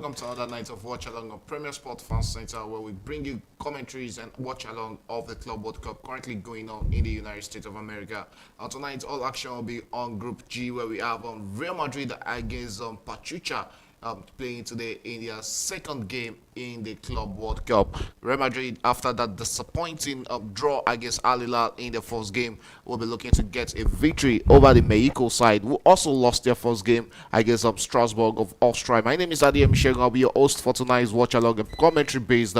welcome to another night of Watch Along on Premier Sport Fan Center, where we bring you commentaries and watch along of the Club World Cup currently going on in the United States of America. Tonight, all action will be on Group G, where we have Real Madrid against Pachuca. Playing today in their second game in the Club World Cup. Real Madrid, after that disappointing draw against Al Hilal in the first game, will be looking to get a victory over the Mexico side, who also lost their first game against Strasbourg of Austria. My name is Adi Michel. I'll be your host for tonight's watch along and commentary based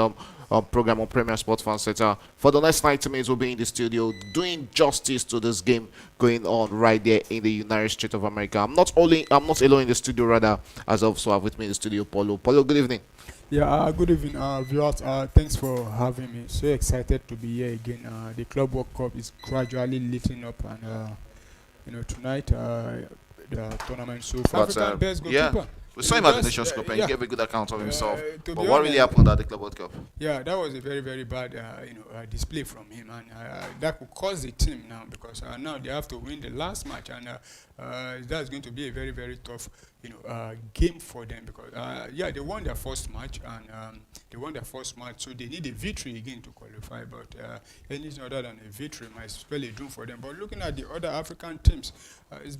program on Premier Sports Fan Center. For the next 90 minutes, we'll be in the studio doing justice to this game going on right there in the United States of America. I'm not alone in the studio, rather, as I also have with me in the studio Paulo. Paulo, good evening. Yeah, good evening, viewers. Thanks for having me. So excited to be here again. The Club World Cup is gradually lifting up, and tonight the tournament so far. African best goalkeeper. Yeah. We saw him at the Nations Cup and he gave a good account of himself. But what honest, really happened at the Club World Cup? Yeah, that was a very, very bad display from him, and that could cause the team now, because now they have to win the last match, and that's going to be a very, very tough game for them, because they won their first match, and so they need a victory again to qualify. But anything other than a victory might spell a doom for them. But looking at the other African teams,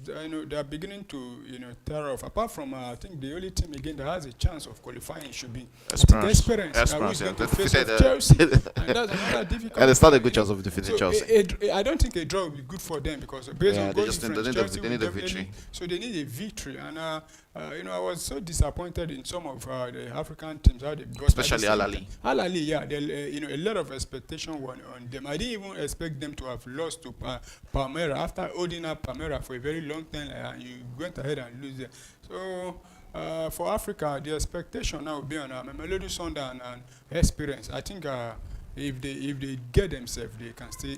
they are beginning to tear off. Apart from I think the only team again that has a chance of qualifying should be Esperance. Who's going to face Chelsea, and that's another difficult. And it's not a good chance of defeating Chelsea. I don't think a draw will be good for them, because based on goal difference, they need a victory. So they need a victory, and I was so disappointed in some of the African teams, how they got, especially Al Ahly. Al Ahly, yeah, a lot of expectation were on them. I didn't even expect them to have lost to Palmeiras after holding up Palmeiras for a very long time. You went ahead and lose it. So for Africa, the expectation now will be on Mamelodi Sundowns and Experience. I think if they get themselves, they can still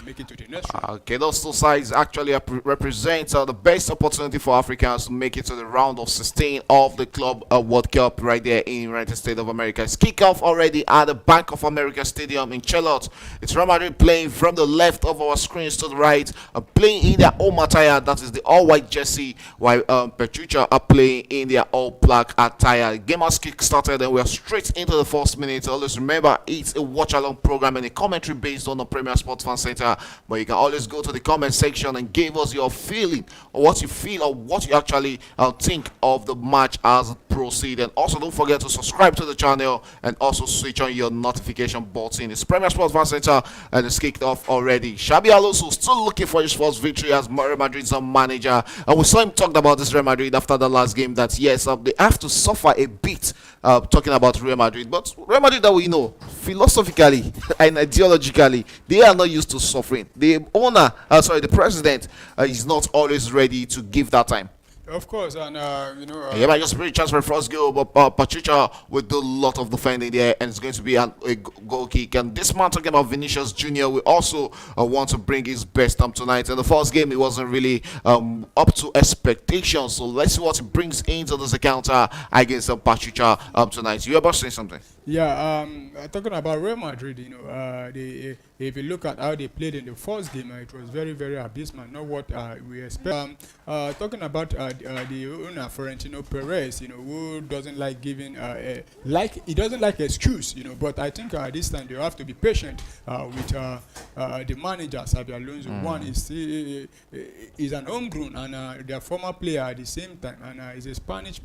make it to the next round. Okay, those two sides actually represent the best opportunity for Africans to make it to the round of 16 of the Club World Cup right there in the United States of America. It's kickoff already at the Bank of America Stadium in Charlotte. It's Real Madrid playing from the left of our screens to the right, playing in their home attire, that is the all-white jersey, while Pachuca are playing in their all-black attire. Game has kick-started and we are straight into the first minute. Always remember, it's a watch along program and a commentary based on the Premier Sports Fan Center, but you can always go to the comment section and give us your feeling, or what you feel, or what you actually think of the match as it proceeds. And also don't forget to subscribe to the channel and also switch on your notification button. It's Premier Sports Fan Center and it's kicked off already. Xabi Alonso still looking for his first victory as Real Madrid's manager, and we saw him talk about this Real Madrid after the last game, that yes, they have to suffer a bit, talking about Real Madrid, but Real Madrid that we know philosophically and ideologically, they are not used to suffering. The president is not always ready to give that time. Of course, and yeah, but just pretty chance for first goal, but Pachuca will do a lot of defending there, and it's going to be a goal kick. And this man, talking about Vinicius Jr., we also want to bring his best tonight. In the first game, it wasn't really up to expectations, so let's see what he brings into this encounter against Pachuca tonight. You about to say something? Yeah, talking about Real Madrid, if you look at how they played in the first game, it was very, very abysmal, not what we expect. Talking about the owner, Florentino Perez, who doesn't like giving, he doesn't like excuse, but I think this time they have to be patient with the manager, Xabi Alonso. One is an homegrown, and their former player at the same time, and is a Spanish.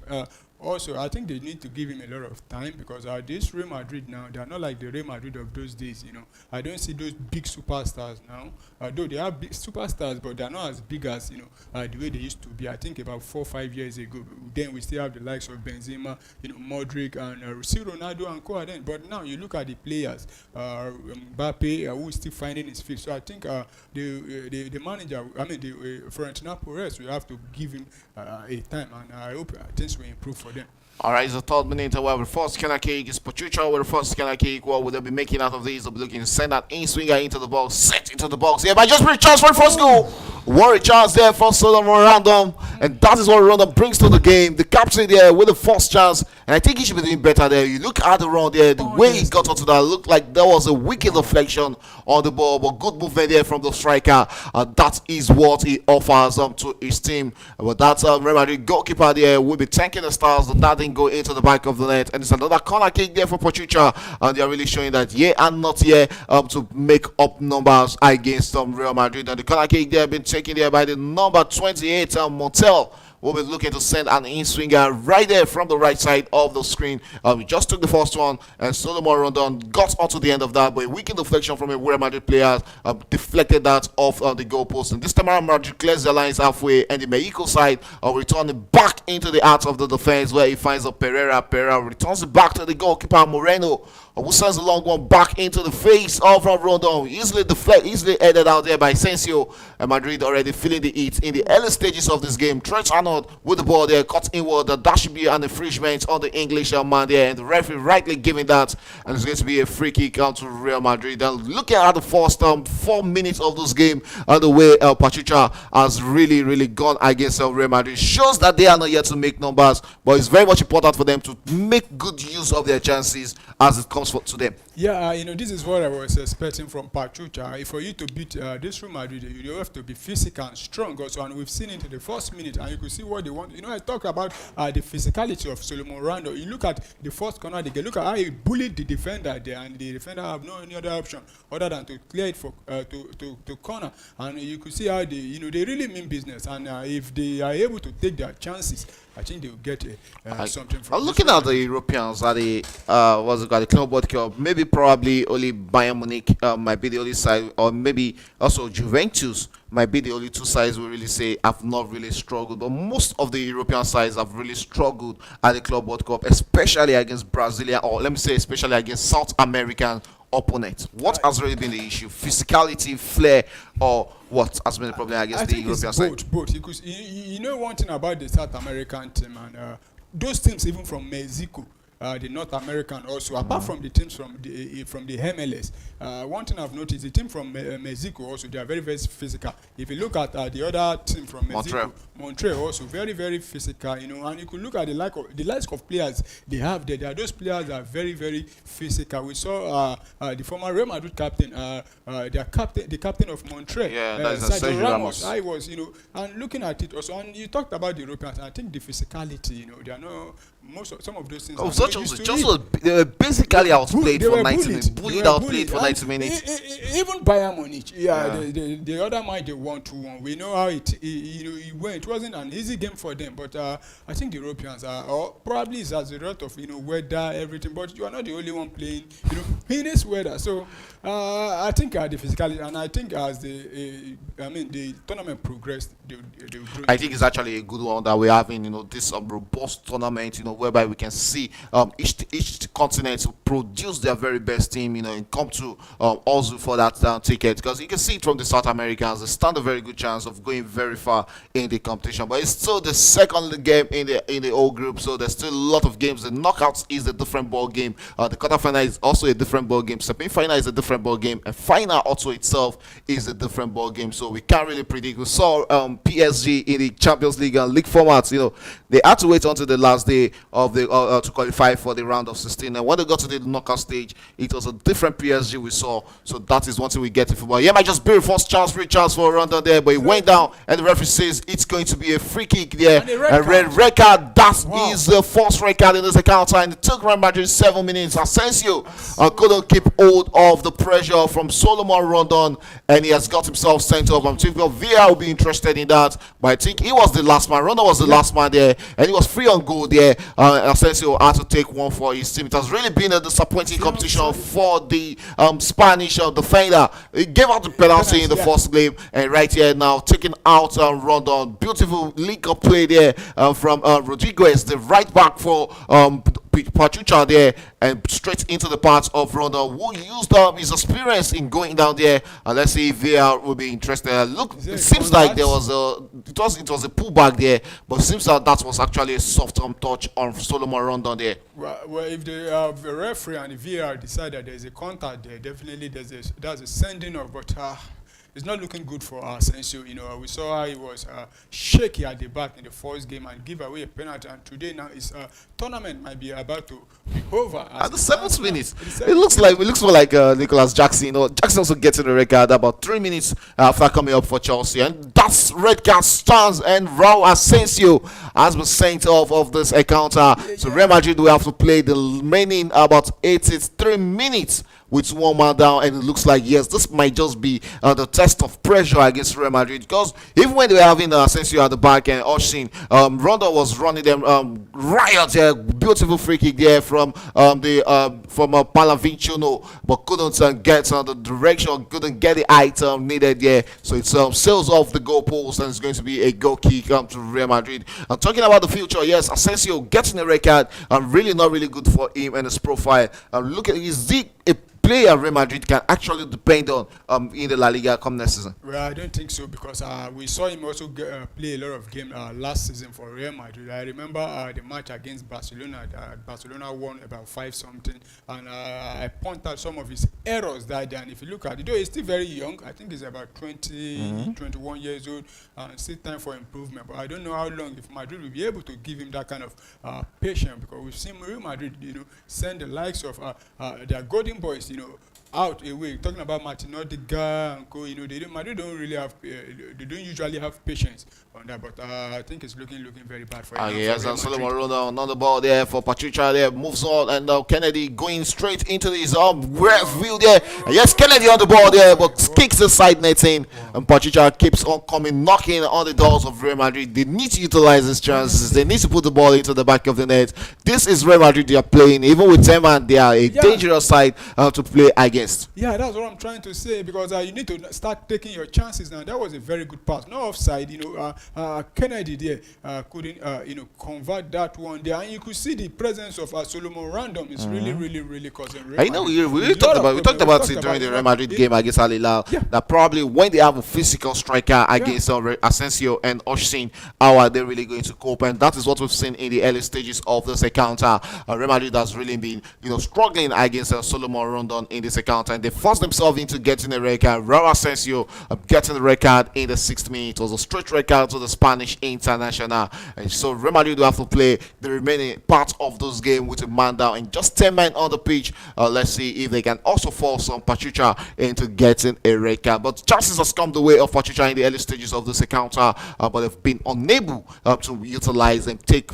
Also, I think they need to give him a lot of time, because this Real Madrid now, they are not like the Real Madrid of those days. I don't see those big superstars now. Though they have big superstars, but they are not as big as the way they used to be. I think about 4 or 5 years ago. Then we still have the likes of Benzema, Modric, and Ronaldo and co. Then, but now you look at the players, Mbappe, who is still finding his feet. So I think the manager, the Florentino Perez, will have to give him a time, and I hope things will improve for them. Alright, it's the third minute. Well, the first corner kick is Pachuca with the first corner kick. What will they be making out of these? They'll be looking to send that in swinger into the box, set into the box. Yeah, but just pretty chance for the first goal. What a chance there for Solomon Random, and that is what Random brings to the game. The captain there with the first chance, and I think he should be doing better there. You look at the run there, the way he got onto that looked like there was a wicked deflection on the ball, but good movement there from the striker. That is what he offers to his team. But that's Real Madrid goalkeeper there will be thanking the stars that didn't go into the back of the net, and it's another corner kick there for Pachuca, and they are really showing that yeah and not yeah to make up numbers against Real Madrid. And the corner kick there been taken there by the number 28 Montel. We'll be looking to send an in-swinger right there from the right side of the screen. We just took the first one, and Solomon Rondon got onto the end of that, but a wicked deflection from a Real Madrid player deflected that off the goalpost. And this time around, Madrid clears the lines halfway, and the Mexico side returning back into the heart of the defense, where he finds a Pereira. Pereira returns it back to the goalkeeper Moreno, who sends the long one back into the face of Rondon. Easily headed out there by Sensio. And Madrid already feeling the heat in the early stages of this game. Trent Arnold with the ball there, cut inward. That should be an infringement on the English man there, and the referee rightly giving that. And it's going to be a free kick out to Real Madrid. And looking at the first 4 minutes of this game, and the way Pachuca has really gone against Real Madrid, shows that they are not yet to make numbers, but it's very much important for them to make good use of their chances as it comes to them. Yeah, this is what I was expecting from Pachuca. For you to beat this Real Madrid, you have to be physical and strong also, and we've seen it in the first minute, and you could see what they want. I talk about the physicality of Solomon Rando. You look at the first corner, they look at how he bullied the defender there, and the defender have no any other option other than to clear it for to corner, and you could see how they really mean business, and if they are able to take their chances, I think they will get something from. Looking at the Europeans at the the Club World Cup, maybe probably only Bayern Munich might be the only side, or maybe also Juventus might be the only two sides we really say have not really struggled. But most of the European sides have really struggled at the Club World Cup, especially against Brazilian, or let me say especially against South American opponents. What has really been the issue? Physicality, flair, or what has been the problem against the European side? Both. Because you know one thing about the South American team, and those teams even from Mexico, the North American also, apart from the teams from the MLS, one thing I've noticed, the team from Mexico also, they are very physical. If you look at the other team from Mexico, Montreal also very physical, and you could look at the likes of players they have there. Those players are very physical. We saw the former Real Madrid captain, the captain of Montreal, that is Sergio Ramos. I was, and looking at it also, and you talked about the Europeans. I think the physicality, they are no. Some of those things. They were basically outplayed for 90 minutes. Outplayed for 90 minutes. Even Bayern Munich, the other match they won 2-1. We know how it went. It wasn't an easy game for them, but I think the Europeans or probably it's as a result of weather, everything. But you are not the only one playing in this weather. So I think the physicality, and I think as the tournament progressed, I think it's actually a good one that we're having. This robust tournament. Whereby we can see each continent produce their very best team, and come to also for that ticket, because you can see it from the South Americans. They stand a very good chance of going very far in the competition, but it's still the second game in the whole group, so there's still a lot of games. The knockouts is a different ball game. The quarterfinal is also a different ball game. Semi-final is a different ball game, and final also itself is a different ball game. So we can't really predict. We saw PSG in the Champions League and league formats. They had to wait until the last day of the to qualify for the round of 16, and when they got to the knockout stage, it was a different PSG we saw. So that is one thing we get in football. Yeah, might just be a free chance for a run down there, but it went down, and the referee says it's going to be a free kick there. A red card. That is the first red card in this encounter, and it took Real Madrid 7 minutes. Asensio couldn't keep hold of the pressure from Solomon Rondon, and he has got himself sent off. I'm thinking VR will be interested in that, but I think he was the last man. Rondon was the last man there, and he was free on goal there. Asensio had to take one for his team. It has really been a disappointing competition for the Spanish defender. He gave out the penalty in the first game, and right here now taking out Rondon. Beautiful link-up play there from Rodriguez, the right back for Pachuca there, and straight into the path of Rondon, who used his experience in going down there. Let's see if VR will be interested. Look, it seems like there was it was a pullback there, but it seems that was actually a soft touch on Solomon Rondon there. Well, if the referee and the VR decide that there's a contact there, definitely that's a sending off. But it's not looking good for Asensio. You know, we saw how he was shaky at the back in the first game and give away a penalty. And today now his tournament might be about to be over. At As the it seventh stands now. minute, At the it seventh minute. looks more like Nicholas Jackson. You know, Jackson also getting the red card about 3 minutes after coming up for Chelsea, and that's red card stands. And Raul Asensio has been sent off of this encounter. So Real Madrid will have to play the remaining about 83 minutes with one man down, and it looks like yes, this might just be the test of pressure against Real Madrid, because even when they were having Asensio at the back and Oshin, Rondo was running them riot there, beautiful free kick there from Palavicino, but couldn't get the direction, couldn't get the item needed there, so it sails off the goalpost, and it's going to be a goal kick to Real Madrid. And talking about the future, yes, Asensio getting a red card, really not really good for him and his profile. Look at his a player Real Madrid can actually depend on in the La Liga come next season? Well, I don't think so, because we saw him also play a lot of games last season for Real Madrid. I remember the match against Barcelona. Barcelona won about 5-something, and I point out some of his errors that day. And if you look at it, though he's still very young, I think he's about 21 years old, and still time for improvement. But I don't know how long if Madrid will be able to give him that kind of patience, because we've seen Real Madrid, send the likes of their golden boys, out away. Talking about Martin Odegaard and co, Madrid don't really have, they don't usually have patience on that. But I think it's looking very bad for him. Yes, and Solomon Ronaldo on the ball there for Pachuca there, moves on, and Kennedy going straight into his view there. And yes, Kennedy on the ball there, but kicks the side netting, and Pachuca keeps on coming, knocking on the doors of Real Madrid. They need to utilize these chances. They need to put the ball into the back of the net. This is Real Madrid they are playing. Even with them, and they are a dangerous side to play against. Yeah, that's what I'm trying to say, because you need to start taking your chances now. That was a very good pass, no offside. Kennedy there couldn't convert that one there, and you could see the presence of Solomon Random is really causing Real I know we talked about it during the Real Madrid game against Al Hilal, that probably when they have a physical striker against Asensio and Oshin, how are they really going to cope? And that is what we've seen in the early stages of this encounter. Real Madrid has really been struggling against Solomon Rondon in this encounter, and they forced themselves into getting a red card. Raul Asensio getting the red card in the 6th minute. It was a straight red card to the Spanish international, and so Real Madrid will have to play the remaining part of this game with a man down and just 10 men on the pitch. Let's see if they can also force some Pachuca into getting a red card. But chances has come the way of Pachuca in the early stages of this encounter, but they've been unable to utilize and take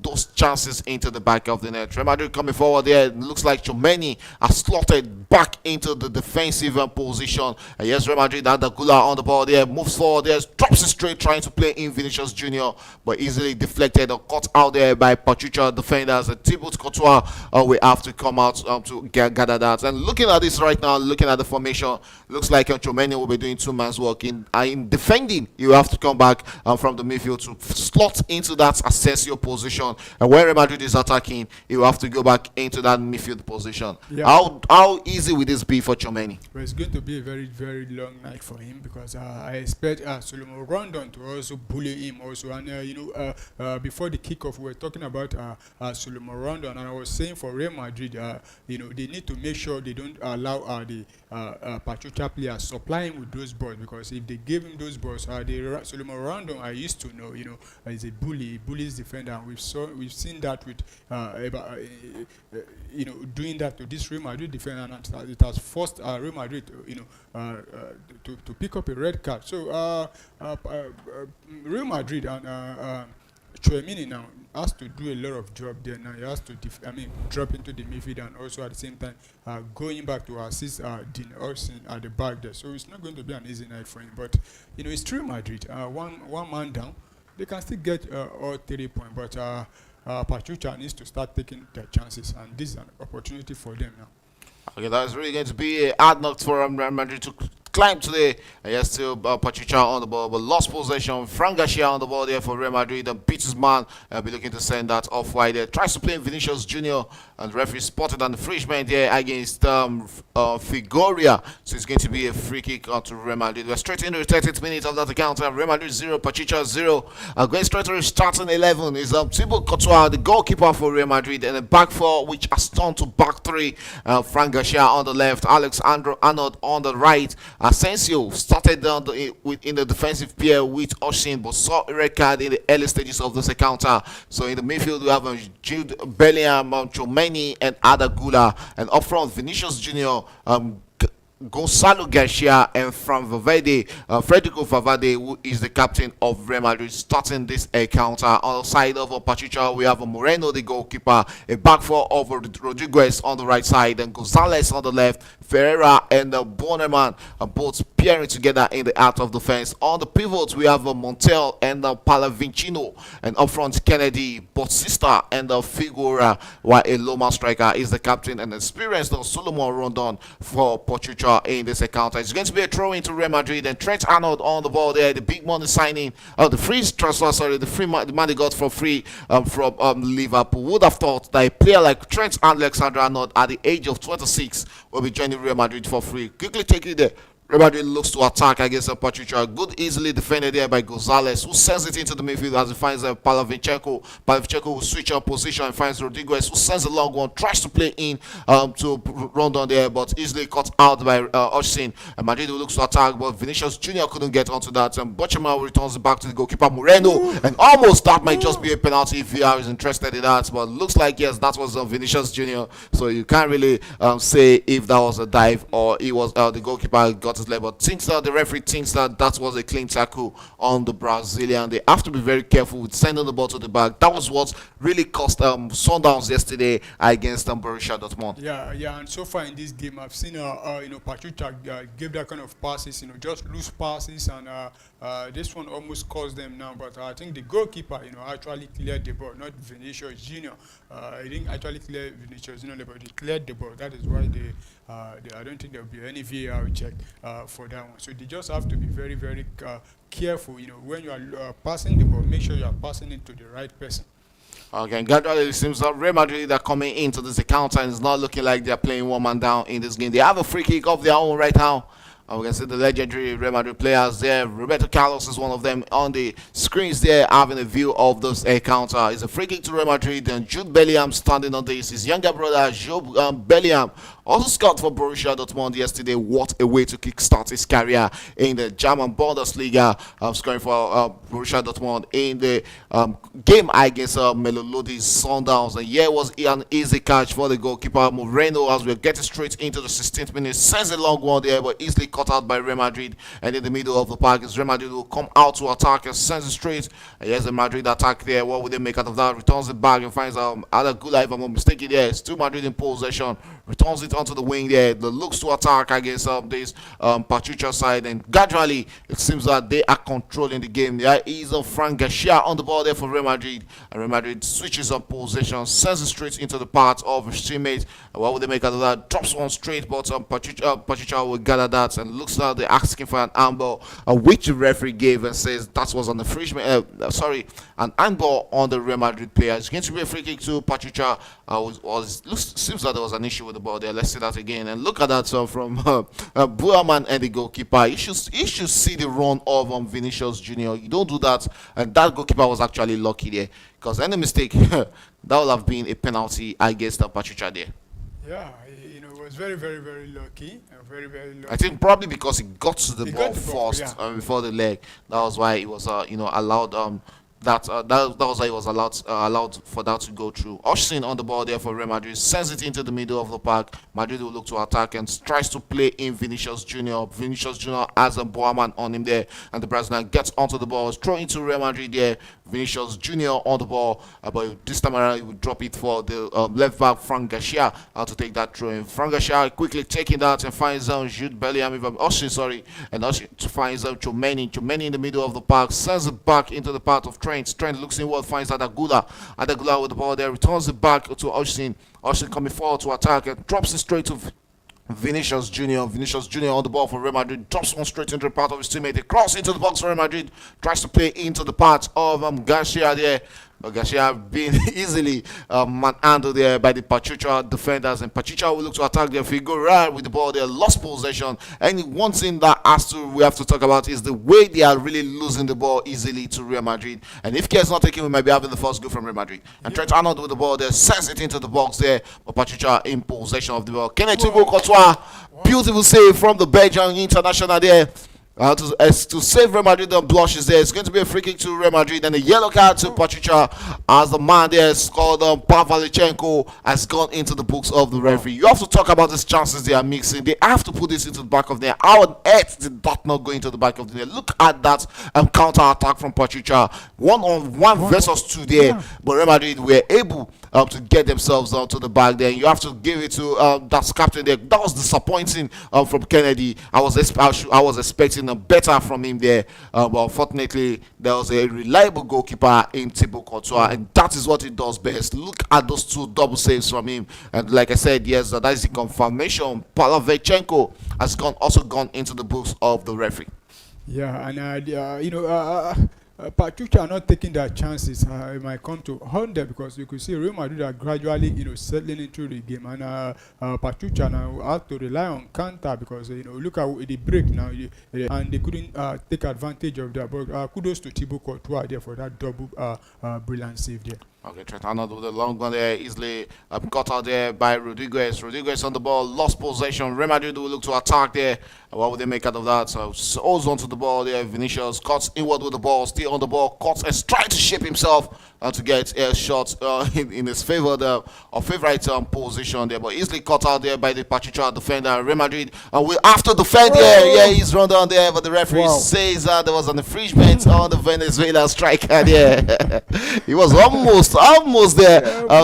those chances into the back of the net. Real Madrid coming forward there. It looks like Chomeni has slotted back into the defensive position. And yes, Real Madrid had the Gula on the ball there, moves forward there, drops it straight, trying to play in Vinicius Jr., but easily deflected or caught out there by Pachuca defenders. And Thibaut Courtois will have to come out to gather that. And looking at this right now, looking at the formation, looks like Chomeni will be doing two-man's work. In defending, you have to come back from the midfield to slot into that Asensio position. And when Real Madrid is attacking, you have to go back into that midfield position. Yeah. How easy will this be for Chomeni? Well, it's going to be a very long night for him, because I expect Solomon Rondon to also bully him also. And before the kickoff, we were talking about Solomon Rondon, and I was saying for Real Madrid, they need to make sure they don't allow the Pachuca players supply him with those balls, because if they give him those balls, Solomon Rondon I used to know, is a bully, bullies defender, and we've seen that with doing that to this Real Madrid defender, and it has forced Real Madrid to pick up a red card. So Real Madrid and Chouameni now has to do a lot of job there. Now he has to drop into the midfield, and also at the same time going back to assist Dean Olsen at the back there. So it's not going to be an easy night for him, but it's Real Madrid, one man down, they can still get all 3 points, but Pachuca needs to start taking their chances, and this is an opportunity for them now. Okay, that's really going to be a hard knock for Real Madrid to climb today. And yes, still Pachuca on the ball, but lost possession. Fran Garcia on the ball there for Real Madrid, and beats his man. Be looking to send that off wide there. Tries to play Vinicius Jr., and the referee spotted on the Frenchman there against Figueroa. So it's going to be a free kick to Real Madrid. We're straight into the 30th minute of that account. Real Madrid 0, Pachuca 0. Going straight to the starting 11 is Thibaut Courtois, the goalkeeper for Real Madrid, and a back four which has turned to back three. Fran Garcia on the left, Alexandro Arnold on the right, Asensio started down in the defensive pair with Oshin, but saw a red card in the early stages of this encounter. So in the midfield, we have Jude Bellingham, Chomeni, and Ada Gula. And up front, Vinicius Junior, Gonzalo Garcia, and from Valverde, Federico Valverde, who is the captain of Real Madrid, starting this encounter. On the side of Pachuca, we have Moreno, the goalkeeper, a back four of Rodriguez on the right side, and Gonzalez on the left, Ferreira and Bonnerman both pairing together in the out of defense. On the pivot, we have Montel and Palavincino, and up front, Kennedy, Bautista, and Figura, while a Loma striker is the captain and experienced Solomon Rondon for Pachuca in this encounter. It's going to be a throw into Real Madrid, and Trent Arnold on the ball there, the big money signing, the free transfer, sorry, the money got for free from Liverpool. Would have thought that a player like Trent Alexander Arnold at the age of 26 will be joining Real Madrid for free. Quickly take it there. Real Madrid looks to attack against Pachuca. Good, easily defended there by Gonzalez, who sends it into the midfield as he finds Palavinchenko. Palavinchenko will switch on position and finds Rodriguez, who sends a long one, tries to play in to run down there, but easily cut out by Oshin. And Madrid looks to attack, but Vinicius Junior couldn't get onto that. And Bochema returns it back to the goalkeeper Moreno, and almost that might just be a penalty if VR is interested in that. But looks like yes, that was Vinicius Junior. So you can't really say if that was a dive or it was the goalkeeper got his leg, but thinks that the referee thinks that was a clean tackle on the Brazilian. They have to be very careful with sending the ball to the back. That was what really cost Sundowns yesterday against Borussia Dortmund. Yeah, and so far in this game, I've seen Pachuca give that kind of passes, just loose passes, and this one almost cost them now. But I think the goalkeeper, actually cleared the ball, not Vinicius Junior. He didn't actually clear Vinicius Junior, but he cleared the ball. That is why I don't think there will be any VAR check for that one. So they just have to be very, very careful. When you are passing the ball, make sure you are passing it to the right person. Okay, gradually it seems that Real Madrid are coming into this encounter, and it's not looking like they're playing one man down in this game. They have a free kick of their own right now. We can see the legendary Real Madrid players there. Roberto Carlos is one of them on the screens there, having a view of this encounter. It's a free kick to Real Madrid, and Jude Bellingham standing on this. His younger brother, Jude Bellingham, also scored for Borussia Dortmund yesterday. What a way to kickstart his career in the German Bundesliga, scoring for Borussia Dortmund in the game against Melodi's Sundowns. And here was an easy catch for the goalkeeper Moreno as we're getting straight into the 16th minute. Sends a long one there, but easily cut out by Real Madrid. And in the middle of the park is Real Madrid will come out to attack and sends it straight. And here's the Madrid attack there. What would they make out of that? Returns it back and finds Ada Gula, if I'm not mistaken. There, it's still Madrid in possession. Returns it onto the wing there. The looks to attack against this Pachuca side, and gradually it seems that they are controlling the game. There is Frank Garcia on the ball there for Real Madrid, and Real Madrid switches on possession, sends it straight into the path of his teammate. What would they make out of that? Drops one straight, but Pachuca will gather that, and looks like they're asking for an handball, which the referee gave and says that was an infringement. An handball on the Real Madrid player. It's going to be a free kick to Pachuca. Seems that there was an issue with the ball there. Let's see that again, and look at that from Buaman and the goalkeeper. He should see the run of Vinicius Junior. You don't do that, and that goalkeeper was actually lucky there, because any mistake that would have been a penalty against Pachuca there. Yeah, it was very, very, very lucky. Very, very lucky. I think probably because he got to the ball first before the leg. That was why it was allowed. That was why it was allowed for that to go through. Oshin on the ball there for Real Madrid, sends it into the middle of the park. Madrid will look to attack and tries to play in Vinicius Junior. Vinicius Junior has a Boaman on him there, and the Brazilian gets onto the ball, throw into Real Madrid there. Vinicius Junior on the ball, but this time around he will drop it for the left back Frank Garcia to take that throw in. Frank Garcia quickly taking that and finds Jude Bellingham, and Oshin finds Chomeni. Chomeni in the middle of the park, sends it back into the path of Trent looks inward, finds Adagula with the ball there, returns it back to Oshin coming forward to attack and drops it straight to Vinicius Junior on the ball for Real Madrid, drops one straight into the path of his teammate. They cross into the box for Real Madrid, tries to play into the path of Garcia there. Okay, she have been easily manhandled there by the Pachuca defenders, and Pachuca will look to attack their figure right with the ball. They lost possession, and one thing that we have to talk about is the way they are really losing the ball easily to Real Madrid. And if care is not taken, we might be having the first goal from Real Madrid. And Trent Arnold with the ball there, sends it into the box there, but Pachuca in possession of the ball. Kenneth Courtois, beautiful save from the Belgian international there. To save Real Madrid on blushes there. It's going to be a free kick to Real Madrid and a yellow card to Pachuca as the man there called Pavlyuchenko has gone into the books of the referee. You have to talk about these chances they are mixing. They have to put this into the back of the net. How on earth did that not go into the back of the net? Look at that counter attack from Pachuca. 1-on-1 versus 2 there. But Real Madrid were able to get themselves to the back there. You have to give it to that captain there. That was disappointing from Kennedy. I was expecting better from him there, but unfortunately there was a reliable goalkeeper in Thibaut Courtois, and that is what he does best. Look at those 2 double saves from him, and like I said, yes, that is the confirmation. Pavlyuchenko has also gone into the books of the referee. Yeah, and Pachuca are not taking their chances. It might come to haunt them because you could see Real Madrid are gradually, settling into the game, and Pachuca now have to rely on counter because look at the break now, and they couldn't take advantage of that. But kudos to Thibaut Courtois there for that double brilliant save there. Okay, Trent Arnold with the long one there, easily cut out there by Rodriguez. Rodriguez on the ball, lost possession. Real Madrid will look to attack there. What would they make out of that? So holds onto the ball there. Vinicius cuts inward with the ball, still on the ball, cuts and tries to shape himself to get a shot in his favor, the favorite position there, but easily cut out there by the Pachuca defender. Real Madrid will have to defend here. Yeah, he's run down there, but the referee says there was an infringement on the Venezuela striker there. He was almost there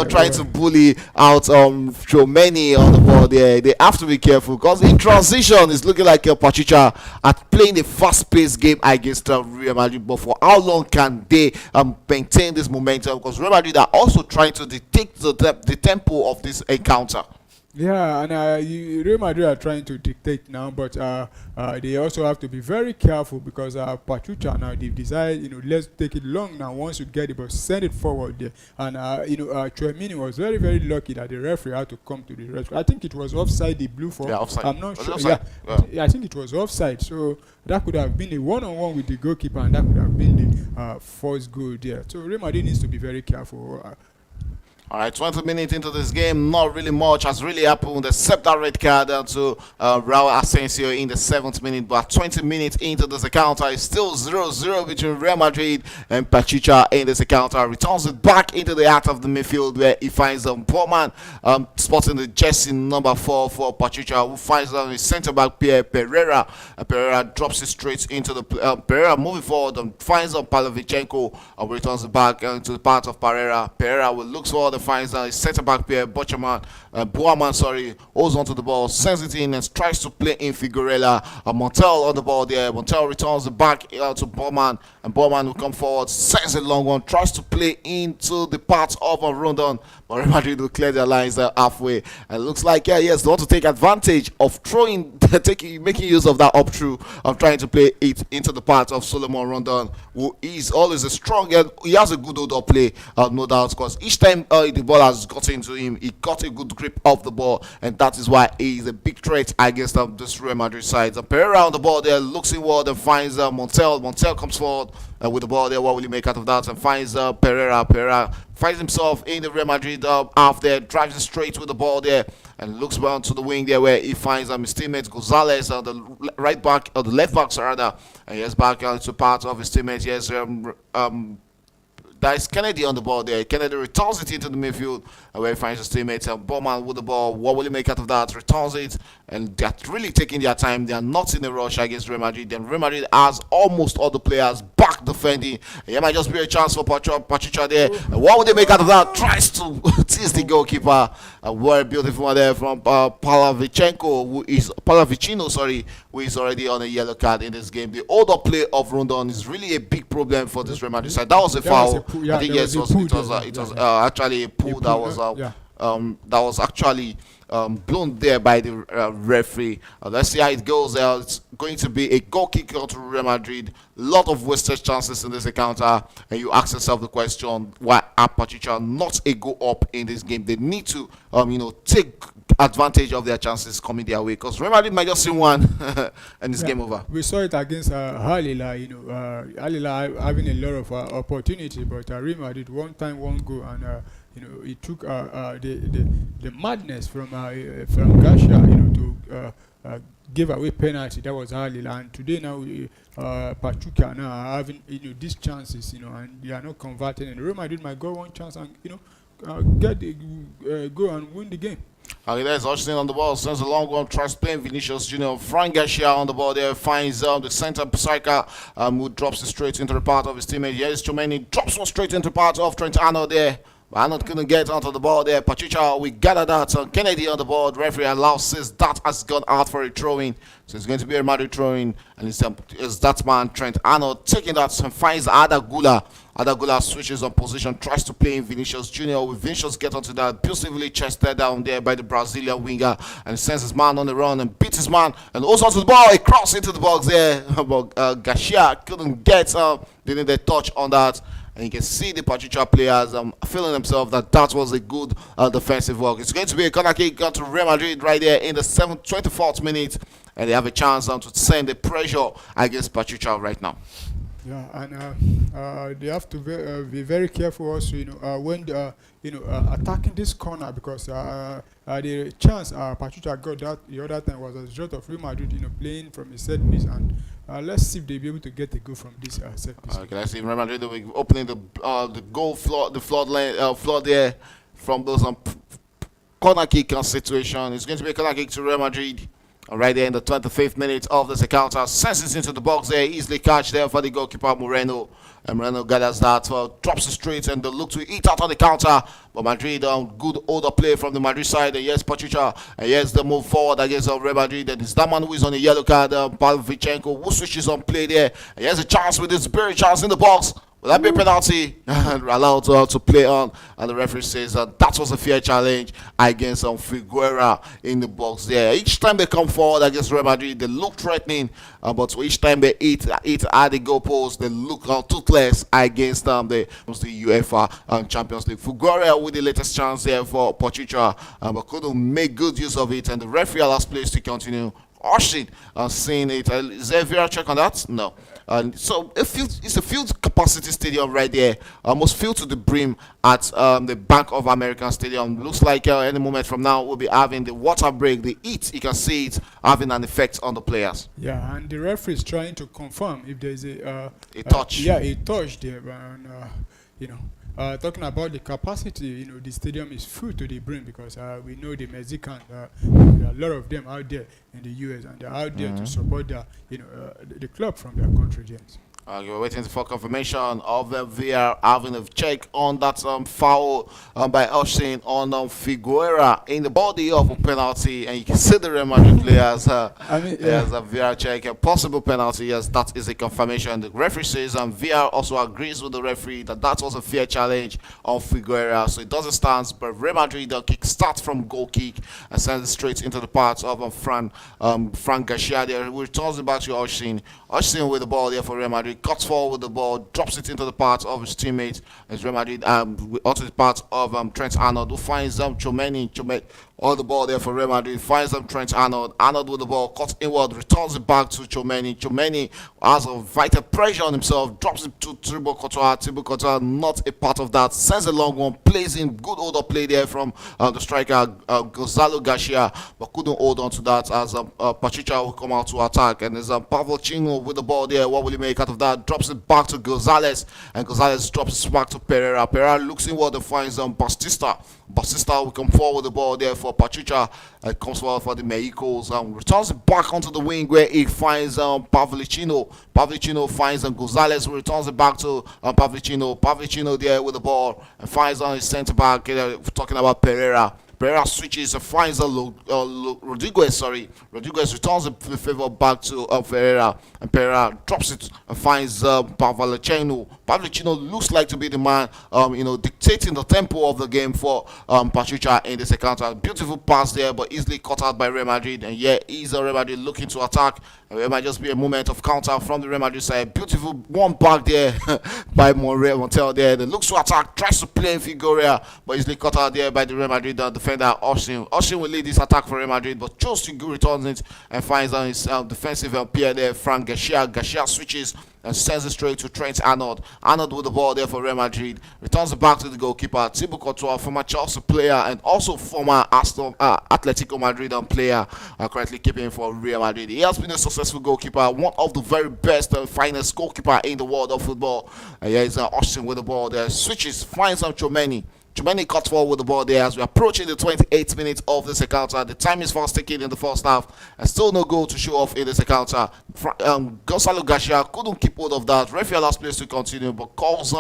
trying to bully out Chomeni on the ball there. They have to be careful because in transition it's looking like Pachuca are playing a fast-paced game against Real Madrid, but for how long can they maintain this momentum? Because Real Madrid are also trying to dictate the tempo of this encounter. Yeah, and Real Madrid are trying to dictate now, but they also have to be very careful because Pachuca now they've decided, let's take it long now. Once you get it, but send it forward there. And Chouamini was very, very lucky that the referee had to come to the rescue. I think it was offside. The blue for. Yeah, offside. I'm not sure. Yeah, I think it was offside. So that could have been a one-on-one with the goalkeeper, and that could have been the first goal there. So Real Madrid needs to be very careful. All right, 20 minutes into this game, not really much has really happened except that red card to Raul Asensio in the 7th minute. But 20 minutes into this encounter, it's still 0-0 between Real Madrid and Pachuca in this encounter. Returns it back into the heart of the midfield where he finds poor man spotting the jersey number 4 for Pachuca, who finds his centre-back Pierre Pereira. Pereira drops it straight into the Pereira moving forward and finds Pavlyuchenko and returns it back into the part of Pereira. Pereira will look forward and finds his centre-back Pierre Boaman, holds onto the ball, sends it in and tries to play in Figueroa. Montel on the ball there. Montel returns it back to Boaman, and Boaman will come forward, sends a long one, tries to play into the part of Rondon, but Real Madrid will clear their lines halfway. And it looks like, yes, they want to take advantage of making use of that up through of trying to play it into the part of Solomon Rondon, who is always a strong, and he has a good hold-up play, no doubt, because each time the ball has got into him, he got a good grip of the ball, and that is why he is a big threat against this Real Madrid side. Pereira on the ball there, looks inward and finds Montel. Montel comes forward with the ball there. What will he make out of that? And finds Pereira. Pereira finds himself in the Real Madrid half there, drives it straight with the ball there, and looks round to the wing there where he finds his teammate Gonzalez, the right back, or the left back rather, and he's back to part of his teammate. Yes, that is Kennedy on the ball there. Kennedy returns it into the midfield where he finds his teammates. Bowman with the ball. What will he make out of that? Returns it, and they're really taking their time. They are not in a rush against Real Madrid. Then Real Madrid has almost all the players back defending. There might just be a chance for Pachuca there. And what will they make out of that? Tries to tease the goalkeeper. A very beautiful one there from Pavlyuchenko, who is already on a yellow card in this game. The older play of Rondon is really a big problem for this Real Madrid side. That was a foul. I think yes, it was actually a pull that was actually blown there by the referee. Let's see how it goes. It's going to be a goal kick to Real Madrid. Lot of wasted chances in this encounter, and you ask yourself the question: why are Pachuca not a go up in this game? They need to, take advantage of their chances coming their way, because Real Madrid might just see one and it's game over. We saw it against Al Hilal, Al Hilal having a lot of opportunity, but Real Madrid one time, one goal, and it took the madness from Garcia, to give away penalty. That was Al Hilal, and today now Pachuca now are having these chances, and they are not converting. And Real Madrid might go one chance and get go and win the game. Okay, there's Austin on the ball, sends a long one, tries playing Vinicius Junior. Frank Garcia on the ball there, finds the center striker, who drops it straight into the path of his teammate. Here's Chomeni, drops one straight into the path of Trent Arnold there. But Arnold couldn't get onto the ball there. Pachuca, we gather that. Kennedy on the ball, the referee allows, says that has gone out for a throw-in. So it's going to be a Madrid throw-in, and it's that man, Trent Arnold, taking that and finds Adagula. Adagula switches on position, tries to play in Vinicius Junior. With Vinicius get onto that, beautifully chested down there by the Brazilian winger, and sends his man on the run and beats his man, and also onto the ball, a cross into the box there. But Garcia couldn't get didn't they touch on that. And you can see the Pachuca players feeling themselves that was a good defensive work. It's going to be a corner kick to Real Madrid right there in the 24th minute, and they have a chance to send the pressure against Pachuca right now. Yeah, and they have to be very careful also, when attacking this corner, because the chance Pachuca got that the other time was a result of Real Madrid, playing from a set piece, and let's see if they'll be able to get a goal from this set piece. Okay, let's see. Real Madrid will be opening the goal floor, the floor there from those corner kick situation. It's going to be a corner kick to Real Madrid. Right there in the 25th minute of this encounter, sends it into the box there, easily catch there for the goalkeeper Moreno. And Moreno gathers that, drops it straight, and they look to eat out on the counter. But Madrid, good older play from the Madrid side. And yes, Pachuca, and yes, they move forward against Real Madrid. And it's that man who is on the yellow card, Pavlichenko, who switches on play there. And he has a chance with this very chance in the box. Will that be a penalty? Allowed to play on, and the referee says that was a fair challenge against Figueira in the box there. Each time they come forward against Real Madrid, they look threatening, but each time they eat at the goalpost, they look toothless against the UEFA Champions League. Figueira with the latest chance there for Pachuca, but couldn't make good use of it, and the referee allows players to continue. Oshie seeing it. Is there a VR check on that? No. So it's a field capacity stadium right there, almost filled to the brim at the Bank of America Stadium. Looks like any moment from now we'll be having the water break, the heat. You can see it having an effect on the players. Yeah, and the referee is trying to confirm if there's a touch. A touch there, and talking about the capacity, the stadium is full to the brim, because we know the Mexicans, there are a lot of them out there in the US, and they're out there to support the club from their country. Yes. We're waiting for confirmation of the VR having a check on that foul by Oshie on Figueira in the body of a penalty, and you can see the Real Madrid players. There's a VR check, a possible penalty. Yes, that is a confirmation. The referee says, and VR also agrees with the referee that was a fair challenge on Figueira, so it doesn't stand. But Real Madrid kick starts from goal kick and sends it straight into the path of Frank Garcia there, who returns it back to Oshie. Oshie with the ball there for Real Madrid. Cuts forward with the ball, drops it into the path of his teammate, as Real Madrid, onto the path of Trent Arnold, who finds Chomeni on the ball there for Real Madrid, finds Trent Arnold. Arnold with the ball, cuts inward, returns it back to Chomeni. Chomeni has a vital pressure on himself, drops it to Thibaut Courtois. Thibaut Courtois not a part of that, sends a long one, plays in good older play there from the striker Gonzalo Garcia, but couldn't hold on to that as Pachuca will come out to attack. And there's Pavlichenko with the ball there. What will he make out of that? Drops it back to Gonzalez, and Gonzalez drops it back to Pereira. Pereira looks inward and finds Batista. Batista will come forward with the ball there for Pachuca. Comes forward for the Mexicans and returns it back onto the wing where he finds Pavlichenko. Pavlichenko finds Gonzalez, who returns it back to Pavlichenko. Pavlichenko there with the ball and finds on his centre back. Talking about Pereira. Pereira switches and finds Rodriguez. Sorry, Rodriguez returns the favor back to Pereira, and Pereira drops it and finds Pavlicino. Pavlicino looks like to be the man, dictating the tempo of the game for Pachuca in this encounter. Beautiful pass there, but easily cut out by Real Madrid. And yeah, is Real Madrid looking to attack. And it might just be a moment of counter from the Real Madrid side. Beautiful one back there by Montel there. That looks to attack, tries to play in Figueroa, but easily cut out there by the Real Madrid defender Austin. Austin will lead this attack for Real Madrid, but chose to go returns it and finds on his defensive peer there, Frank Garcia. Garcia switches and sends it straight to Trent Arnold. Arnold with the ball there for Real Madrid. Returns it back to the goalkeeper, Thibaut Courtois, former Chelsea player and also former Atletico Madrid player, currently keeping for Real Madrid. He has been a successful goalkeeper, one of the very best and finest goalkeeper in the world of football. Here is Austin with the ball there. Switches, finds some Chomeni. Chomeni cuts forward with the ball there as we're approaching the 28th minute of this encounter. The time is fast ticking in the first half, and still no goal to show off in this encounter. Gonzalo Garcia couldn't keep hold of that. Referee allows players to continue, but calls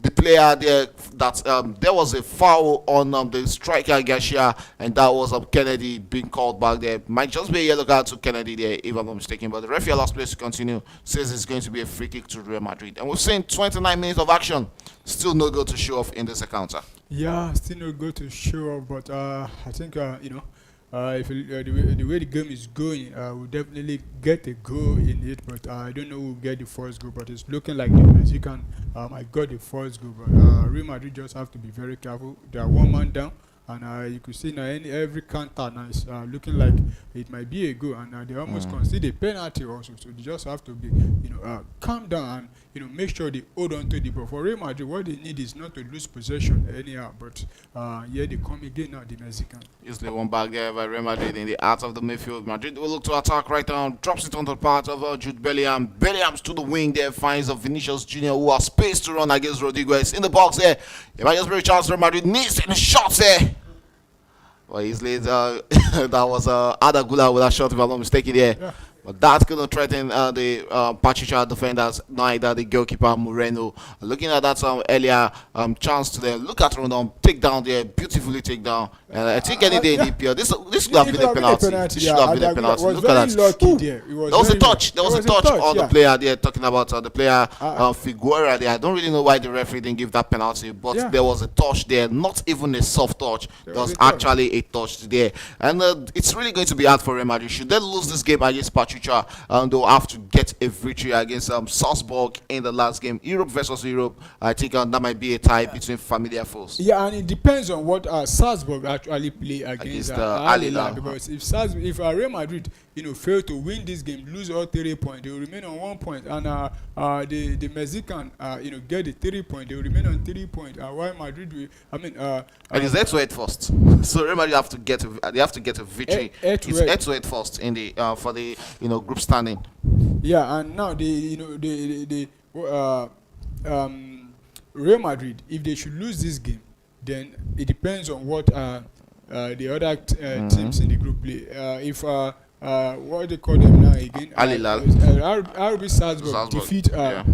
the player there that there was a foul on the striker Garcia, and that was Kennedy being called back there. Might just be a yellow card to Kennedy there, if I'm not mistaken, but the referee allows players to continue, says it's going to be a free kick to Real Madrid. And we've seen 29 minutes of action, still no goal to show off in this encounter. Yeah, still no good to show off, but I think if the way the game is going, we'll definitely get a goal in it. But I don't know who will get the first goal. But it's looking like the Mexican I got the first goal. But Real Madrid just have to be very careful. They are one man down. And you could see now every counter now is looking like it might be a goal, and they almost concede a penalty also. So they just have to be, calm down and make sure they hold on to the ball. For Real Madrid, what they need is not to lose possession anyhow. But yeah, they come again now, the Mexican. Usually one back there by Real Madrid in the heart of the midfield. Madrid will look to attack right now, drops it on the part of Jude Bellingham. Bellingham's to the wing there, finds Vinicius Junior, who has space to run against Rodriguez in the box there. It might just be a chance. Real Madrid needs any shots there. Well, easily that was Adagula with that shot, if I'm not mistaken there. Yeah. But that's going to threaten the Pachuca defenders, neither the goalkeeper Moreno. Looking at that earlier chance to them. Look at Rondon, take down there, beautifully take down. I think any day in the EPL, this should have been a penalty. This should have been a penalty. Look at that. There was a touch. There was a touch on the player there, talking about the player Figueroa there. I don't really know why the referee didn't give that penalty, but there was a touch there, not even a soft touch. There was actually a touch there. And it's really going to be hard for Real Madrid. Should they lose this game against Pachuca, they'll have to get a victory against Salzburg in the last game. Europe versus Europe, I think that might be a tie between familiar foes. Yeah, and it depends on what Salzburg actually play against Al Hilal. Because if Real Madrid fail to win this game, lose all 3 points, they will remain on 1 point, and the Mexican get the 3 points, they will remain on 3 points. While Madrid will, and it's head-to-head first. So Real Madrid have to get a victory. It's head-to-head first in the for the group standing. Yeah, and now Real Madrid, if they should lose this game, then it depends on what the other teams in the group play. If what they call them now again, Al Hilal, RB Salzburg defeat Al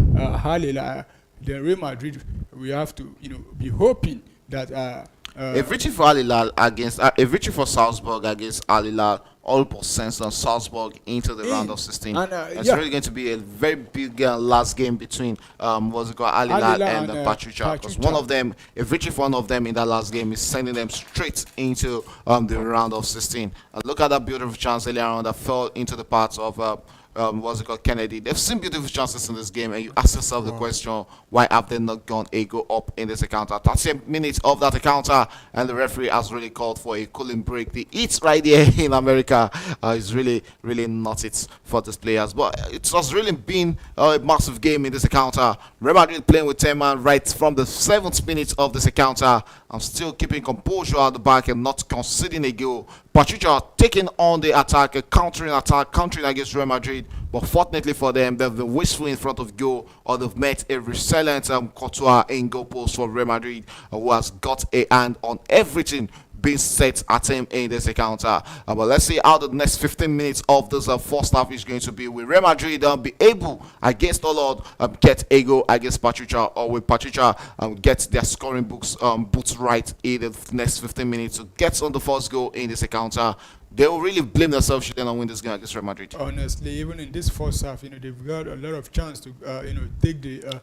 Hilal, then Real Madrid, we have to be hoping that a victory for Al Hilal against a victory for Salzburg against Al Hilal all but sends Salzburg into the round of 16. And, it's really going to be a very big last game between Al Hilal and Pachuca, because one of them, a victory for one of them in that last game is sending them straight into the round of 16. Look at that beautiful chance earlier on that fell into the path of Kennedy. They've seen beautiful chances in this game, and you ask yourself the question, why have they not gone a go up in this encounter? 30 minutes of that encounter, and the referee has really called for a cooling break. The heat right here in America is really, really not it for these players. But it has really been a massive game in this encounter. Real Madrid playing with 10 man right from the 7th minute of this encounter. I'm still keeping composure at the back and not conceding a goal. Pachuca taking on the attack, countering against Real Madrid. But fortunately for them, they've been wasteful in front of goal, or they've met a resilient Courtois in goal post for Real Madrid, who has got a hand on everything being set at him in this encounter. But let's see how the next 15 minutes of this first half is going to be. Will Real Madrid be able, against all odds, get a goal against Pachuca, or will Pachuca get their scoring boots right in the next 15 minutes to get on the first goal in this encounter? They will really blame themselves should they not win this game against Real Madrid. Honestly, even in this first half, they've got a lot of chance to, take the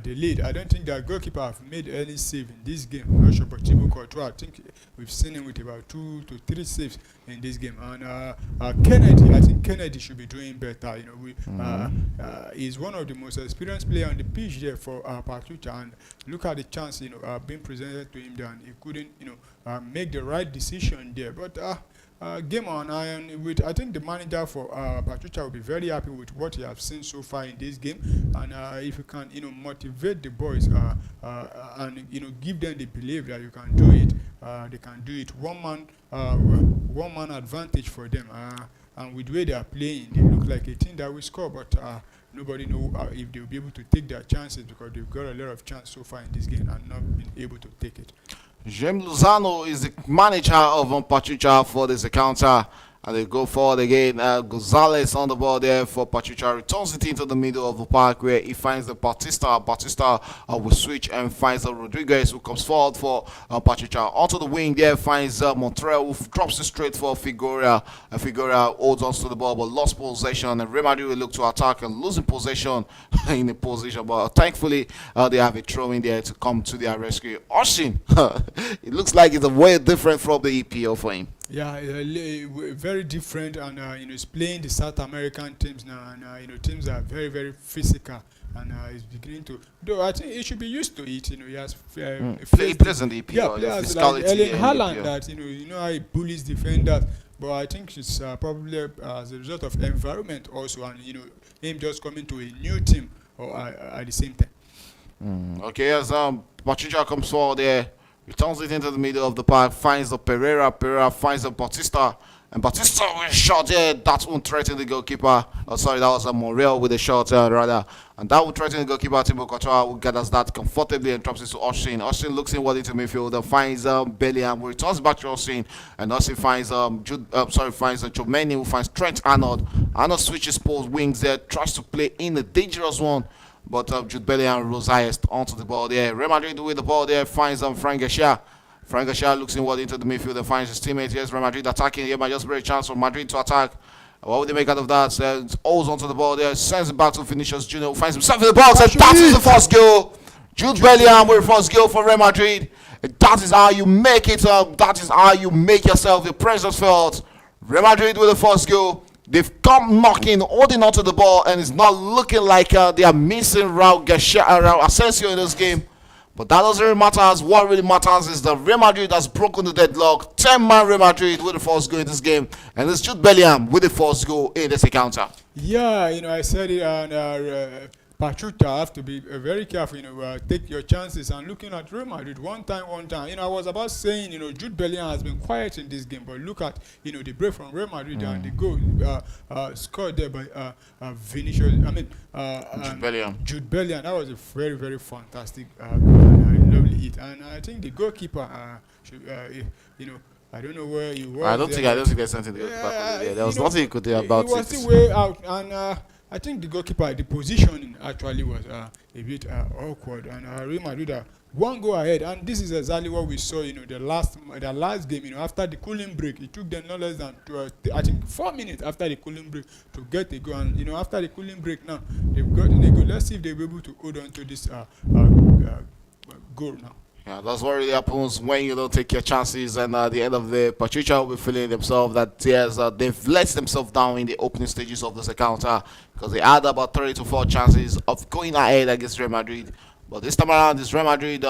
lead. I don't think their goalkeeper have made any save in this game. I'm not sure, but Thibaut Courtois, I think we've seen him with about 2 to 3 saves in this game. And Kennedy, I think Kennedy should be doing better. He's one of the most experienced players on the pitch there for Pachuca. And look at the chance, being presented to him there, and he couldn't, make the right decision there. But game on iron. I think the manager for Pachuca will be very happy with what he has seen so far in this game, and if you can, motivate the boys and give them the belief that you can do it, they can do it. One man advantage for them, and with the way they are playing, they look like a team that will score, but nobody know if they will be able to take their chances, because they've got a lot of chance so far in this game and not been able to take it. Jaime Lozano is the manager of Pachuca for this encounter. And they go forward again. Gonzalez on the ball there for Pachuca. Returns it into the middle of the park where he finds the Batista. Batista will switch and finds Rodriguez, who comes forward for Pachuca. Onto the wing there finds Montreal, who drops it straight for Figueroa. Figueroa holds on to the ball but lost possession. And Real Madrid will look to attack and losing possession in the position. But thankfully, they have a throw in there to come to their rescue. Oshin, it looks like it's a way different from the EPL for him. Yeah, very different, and he's playing the South American teams now, and teams are very, very physical, and he's beginning to. Though I think he should be used to it. He has plays in the EPL. Yeah, players like Erling Haaland that how he bullies defenders. But I think it's probably as a result of environment also, and him just coming to a new team or at the same time. Okay, as Pachuca comes forward there. Returns it into the middle of the park, finds the Pereira. Pereira finds the Batista. And Batista with a shot there. That won't threaten the goalkeeper. Oh, sorry, that was Morel with a shot, rather. And that would threaten the goalkeeper, Thibaut Courtois, who gathers that comfortably and drops it to Oshin. Oshin looks inward into midfield and finds Bellingham, who returns back to Oshin. And Oshin finds finds Chomeni, who finds Trent Arnold. Arnold switches post wings there, tries to play in a dangerous one. But Jude Bellingham rose highest onto the ball there. Real Madrid with the ball there finds Frank Garcia. Frank Garcia looks inward into the midfield and finds his teammate. Yes, Real Madrid attacking. Here might just be a chance for Madrid to attack. What would they make out of that? Holds onto the ball there, sends it back to Vinicius Junior, who finds himself in the box, and that is the first goal. Jude Bellingham with the first goal for Real Madrid. That is how you make it up. That is how you make yourself the presence felt. Real Madrid with the first goal. They've come knocking, holding onto the ball, and it's not looking like they are missing Raul Asensio in this game. But that doesn't really matter. What really matters is that Real Madrid has broken the deadlock. 10-man Real Madrid with the first goal in this game. And it's Jude Bellingham with the first goal in this encounter. Yeah, I said it, and Pachuca have to be very careful, take your chances. And looking at Real Madrid one time. I was about saying, Jude Bellingham has been quiet in this game, but look at, the break from Real Madrid and the goal scored there by Vinicius. Jude Bellingham. Jude Bellingham. That was a very, very fantastic, lovely hit. And I think the goalkeeper should, I don't know where he was. I don't think there's something to go back. There was nothing he could do about it. He was the way out, and I think the goalkeeper, the positioning actually was a bit awkward, and Real Madrid one goal ahead, and this is exactly what we saw, the last game, after the cooling break. It took them no less than 4 minutes after the cooling break to get a goal, and after the cooling break now, they've gotten a goal. Let's see if they'll be able to hold on to this goal now. Yeah, that's what really happens when you don't take your chances, and at the end of the day, Pachuca will be feeling themselves that they've let themselves down in the opening stages of this encounter, because they had about 3 to 4 chances of going ahead against Real Madrid. But this time around, it's Real Madrid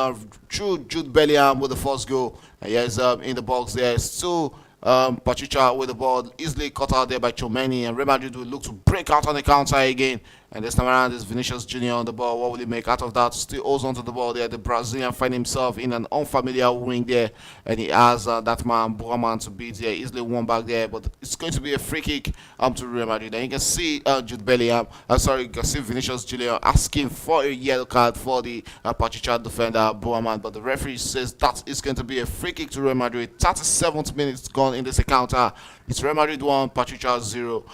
through Jude Bellingham with the first goal. And yes, in the box there, still Pachuca with the ball easily cut out there by Chomeni, and Real Madrid will look to break out on the counter again. And this time around is Vinicius Jr. on the ball. What will he make out of that? Still holds on to the ball there. The Brazilian find himself in an unfamiliar wing there. And he has that man, Bourman, to beat there. Easily won back there. But it's going to be a free kick to Real Madrid. And you can see Jude Bellingham. You can see Vinicius Jr. asking for a yellow card for the Pachuca defender, Bourman. But the referee says that is going to be a free kick to Real Madrid. 37th minute gone in this encounter. It's Real Madrid 1, Pachuca 0.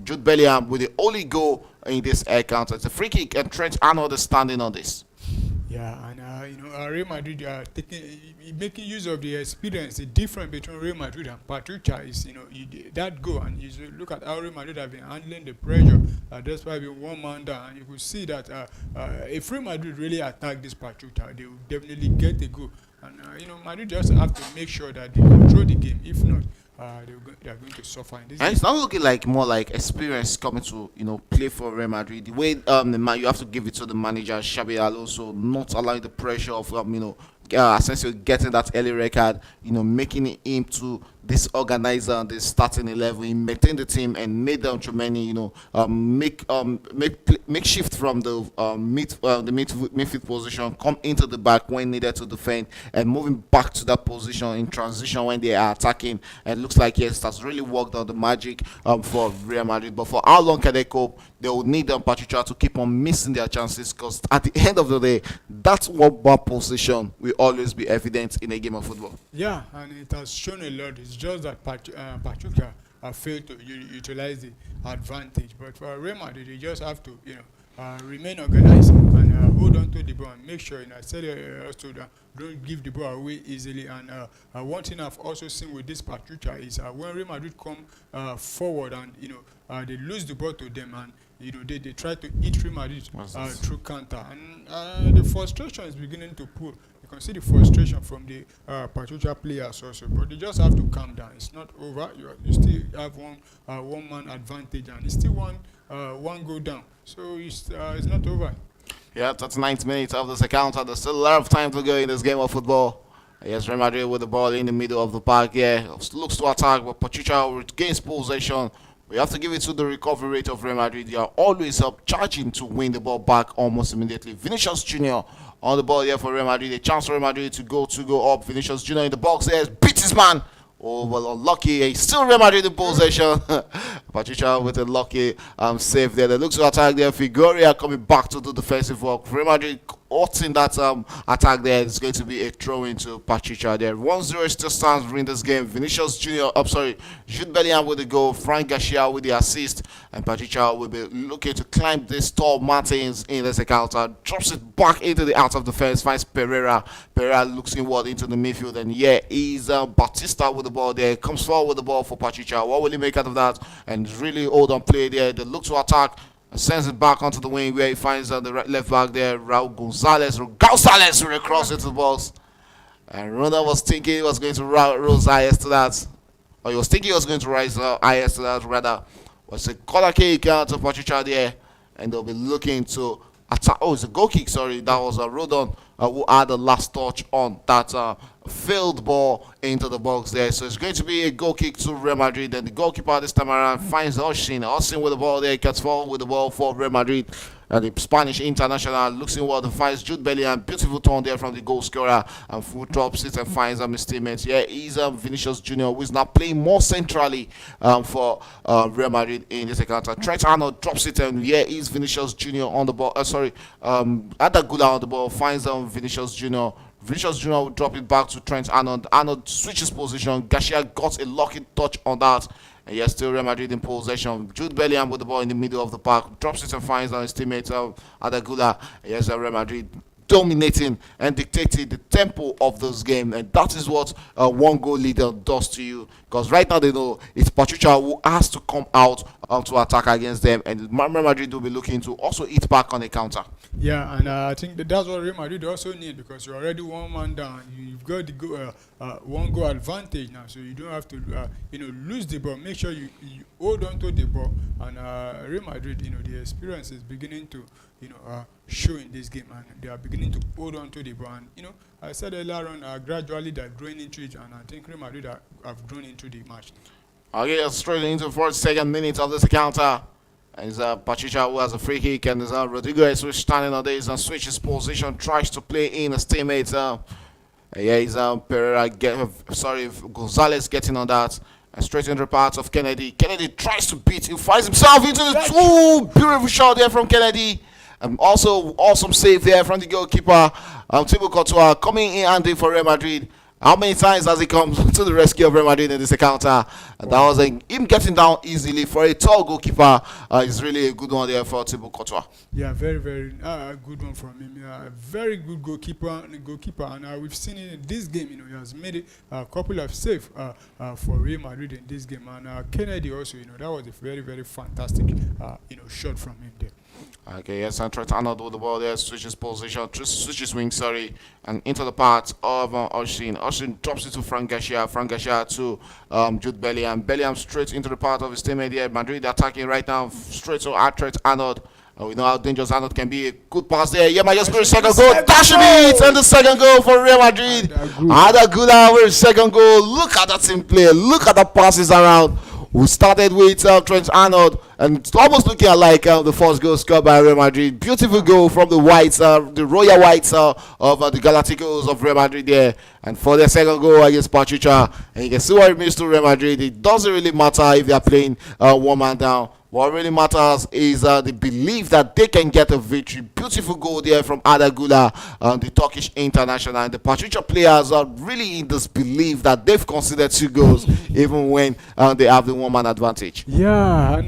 Jude Bellingham with the only goal in this air counter. It's a free kick, and Trent Arnold is standing on this. Yeah, and Real Madrid are making use of the experience. The difference between Real Madrid and Pachuca is, that goal, and you look at how Real Madrid have been handling the pressure. That's why we one man down, and you could see that if Real Madrid really attack this Pachuca, they will definitely get a goal. And Madrid just have to make sure that they control the game. If not, they are going to suffer in this And game. it's not looking like more like experience coming to play for Real Madrid. The way you have to give it to the manager Xabi Alonso, not allowing the pressure of Asensio getting that early record, making him to this organizer, this starting 11, he maintained the team and made them Chouameni, make shift from the midfield position, come into the back when needed to defend, and moving back to that position in transition when they are attacking. And it looks like yes, that's really worked on the magic for Real Madrid. But for how long can they cope? They will need Pachuca to keep on missing their chances, because at the end of the day, that's what bad position will always be evident in a game of football. Yeah, and it has shown a lot. It's just that Pachuca have failed to utilize the advantage. But for Real Madrid, they just have to, remain organized and hold on to the ball and make sure. I said also that don't give the ball away easily. And one thing I've also seen with this Pachuca is when Real Madrid come forward and they lose the ball to them, and they try to eat Real Madrid through counter, and the frustration is beginning to pull. You can see the frustration from the Pachuca players also, but they just have to calm down. It's not over. You still have one man advantage, and it's still one goal down. So it's not over. Yeah, that's 90 minutes of this encounter. There's still a lot of time to go in this game of football. Yes, Real Madrid with the ball in the middle of the park. Yeah, looks to attack, but Pachuca gains possession. We have to give it to the recovery rate of Real Madrid. They are always up charging to win the ball back almost immediately. Vinicius Jr. on the ball here for Real Madrid. A chance for Real Madrid to go up. Vinicius Jr. in the box there, beats his man. Oh, well, unlucky. He's still Real Madrid in possession. Pachuca with a lucky save there. They look to attack there. Figueroa coming back to the defensive work. Real Madrid caught in that attack there. It's going to be a throw into Pachuca there. 1-0 still stands in this game. Vinicius Jr. Jude Bellingham with the goal. Frank Garcia with the assist. And Pachuca will be looking to climb these tall mountains in this encounter. Drops it back into the out of defense. Finds Pereira. Pereira looks inward into the midfield. And yeah, he's Batista with the ball there. Comes forward with the ball for Pachuca. What will he make out of that? And really hold on play there. They look to attack. Sends it back onto the wing where he finds the left back there. Raul Gonzalez will cross into the box. And Ronaldo was thinking he was going to rise IS to that. Or he was thinking he was going to rise IS to that rather. Was a corner kick out to Pachuca there. And they'll be looking to attack. Oh, it's a goal kick, sorry. That was Rodon who had the last touch on that failed ball into the box there. So it's going to be a goal kick to Real Madrid. And the goalkeeper this time around finds Oshin. Oshin with the ball there, gets forward with the ball for Real Madrid. And the Spanish international looks inward and finds Jude Bellingham. Beautiful turn there from the goal scorer. And full drops it and finds his teammates. Yeah, he's Vinicius Jr., who is now playing more centrally for Real Madrid in this encounter. Trent Arnold drops it, and yeah, he's Vinicius Jr. on the ball. Adagula on the ball finds Vinicius Jr. Vinicius Jr. will drop it back to Trent Arnold. Arnold switches position. Garcia got a lucky touch on that. And yes, still Real Madrid in possession. Jude Bellingham with the ball in the middle of the park. Drops it and finds his teammate Adagula. Yes, Real Madrid dominating and dictating the tempo of this game. And that is what a one-goal leader does to you. Because right now they know it's Pachuca who has to come out to attack against them. And Real Madrid will be looking to also hit back on the counter. Yeah, and I think that's what Real Madrid also need, because you're already one man down. You've got the one goal advantage now, so you don't have to lose the ball. Make sure you hold on to the ball. And Real Madrid, the experience is beginning to show in this game, and they are beginning to hold on to the ball. And I said earlier on, gradually they're growing into it, and I think Real Madrid have grown into the match. Okay, straight into the 42nd minute of this encounter. And it's Pachuca who has a free kick, and it's Rodrigo is standing on this and switches position, tries to play in his teammates. Yeah, he's Pereira. Sorry, Gonzalez getting on that. And straight into the path of Kennedy. Kennedy tries to beat. He finds himself into the beautiful shot there from Kennedy. Also, awesome save there from the goalkeeper. Thibaut Courtois coming in handy for Real Madrid. How many times has he come to the rescue of Real Madrid in this encounter? And that was him getting down easily for a tall goalkeeper. Is really a good one there for Thibaut Courtois. Yeah, very, very good one from him. Very good goalkeeper, and we've seen it in this game. He has made a couple of saves for Real Madrid in this game. And Kennedy also, that was a very, very fantastic, shot from him there. Okay, yes, and Trent Arnold with the ball there, switches position, switches wing, sorry, and into the part of Oshin. Oshin drops it to Frank Garcia to Jude Bellingham. Bellingham straight into the part of his teammate here. Madrid attacking right now, straight to Trent Arnold. We know how dangerous Arnold can be. A good pass there. Yeah, my just for a second goal. Dashing it! And the second goal for Real Madrid. Adagula with second goal. Look at that team play. Look at the passes around. We started with Trent Arnold, and it's almost looking like the first goal scored by Real Madrid. Beautiful goal from the whites, the royal whites of the Galacticos of Real Madrid there. And for their second goal against Pachuca, and you can see what it means to Real Madrid. It doesn't really matter if they are playing one man down. What really matters is the belief that they can get a victory. Beautiful goal there from Adagula, the Turkish international. And the Pachuca players are really in this belief that they've conceded 2 goals even when they have the one-man advantage. Yeah,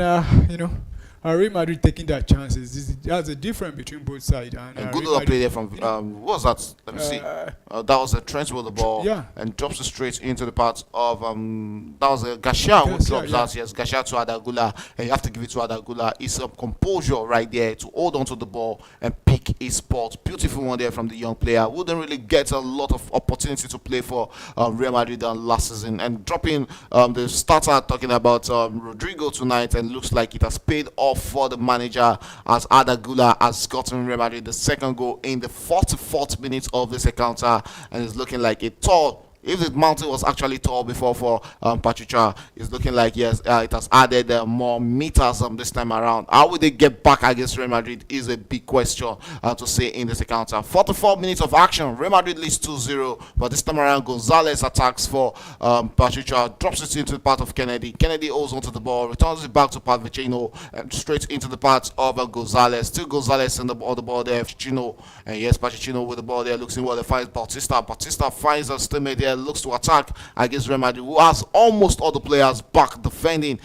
and Real Madrid taking their chances. There's a difference between both sides. And good little play there from what was that? Let me see. That was a Trent with the ball, and drops it straight into the part of that was a Garcia who drops that. Yes, Garcia to Adagula, and you have to give it to Adagula. It's a composure right there to hold on to the ball and pick his spot. Beautiful one there from the young player. Wouldn't really get a lot of opportunity to play for Real Madrid last season, and dropping the starter talking about Rodrigo tonight, and looks like it has paid off for the manager as Adagula has gotten Real Madrid the second goal in the 44th minute of this encounter, and it's looking like a tall. If the mountain was actually tall before for Pachuca, it's looking like yes, it has added more meters this time around. How will they get back against Real Madrid is a big question to say in this encounter. 44 minutes of action, Real Madrid leads 2-0, but this time around Gonzalez attacks for Pachuca, drops it into the part of Kennedy. Kennedy holds onto the ball, returns it back to Pavicino, and straight into the part of Gonzalez. Still Gonzalez on the ball there, Pavicino, and yes, Pavicino with the ball there, looks in well, they find Bautista. Bautista finds a teammate there, looks to attack against Real Madrid, who has almost all the players back defending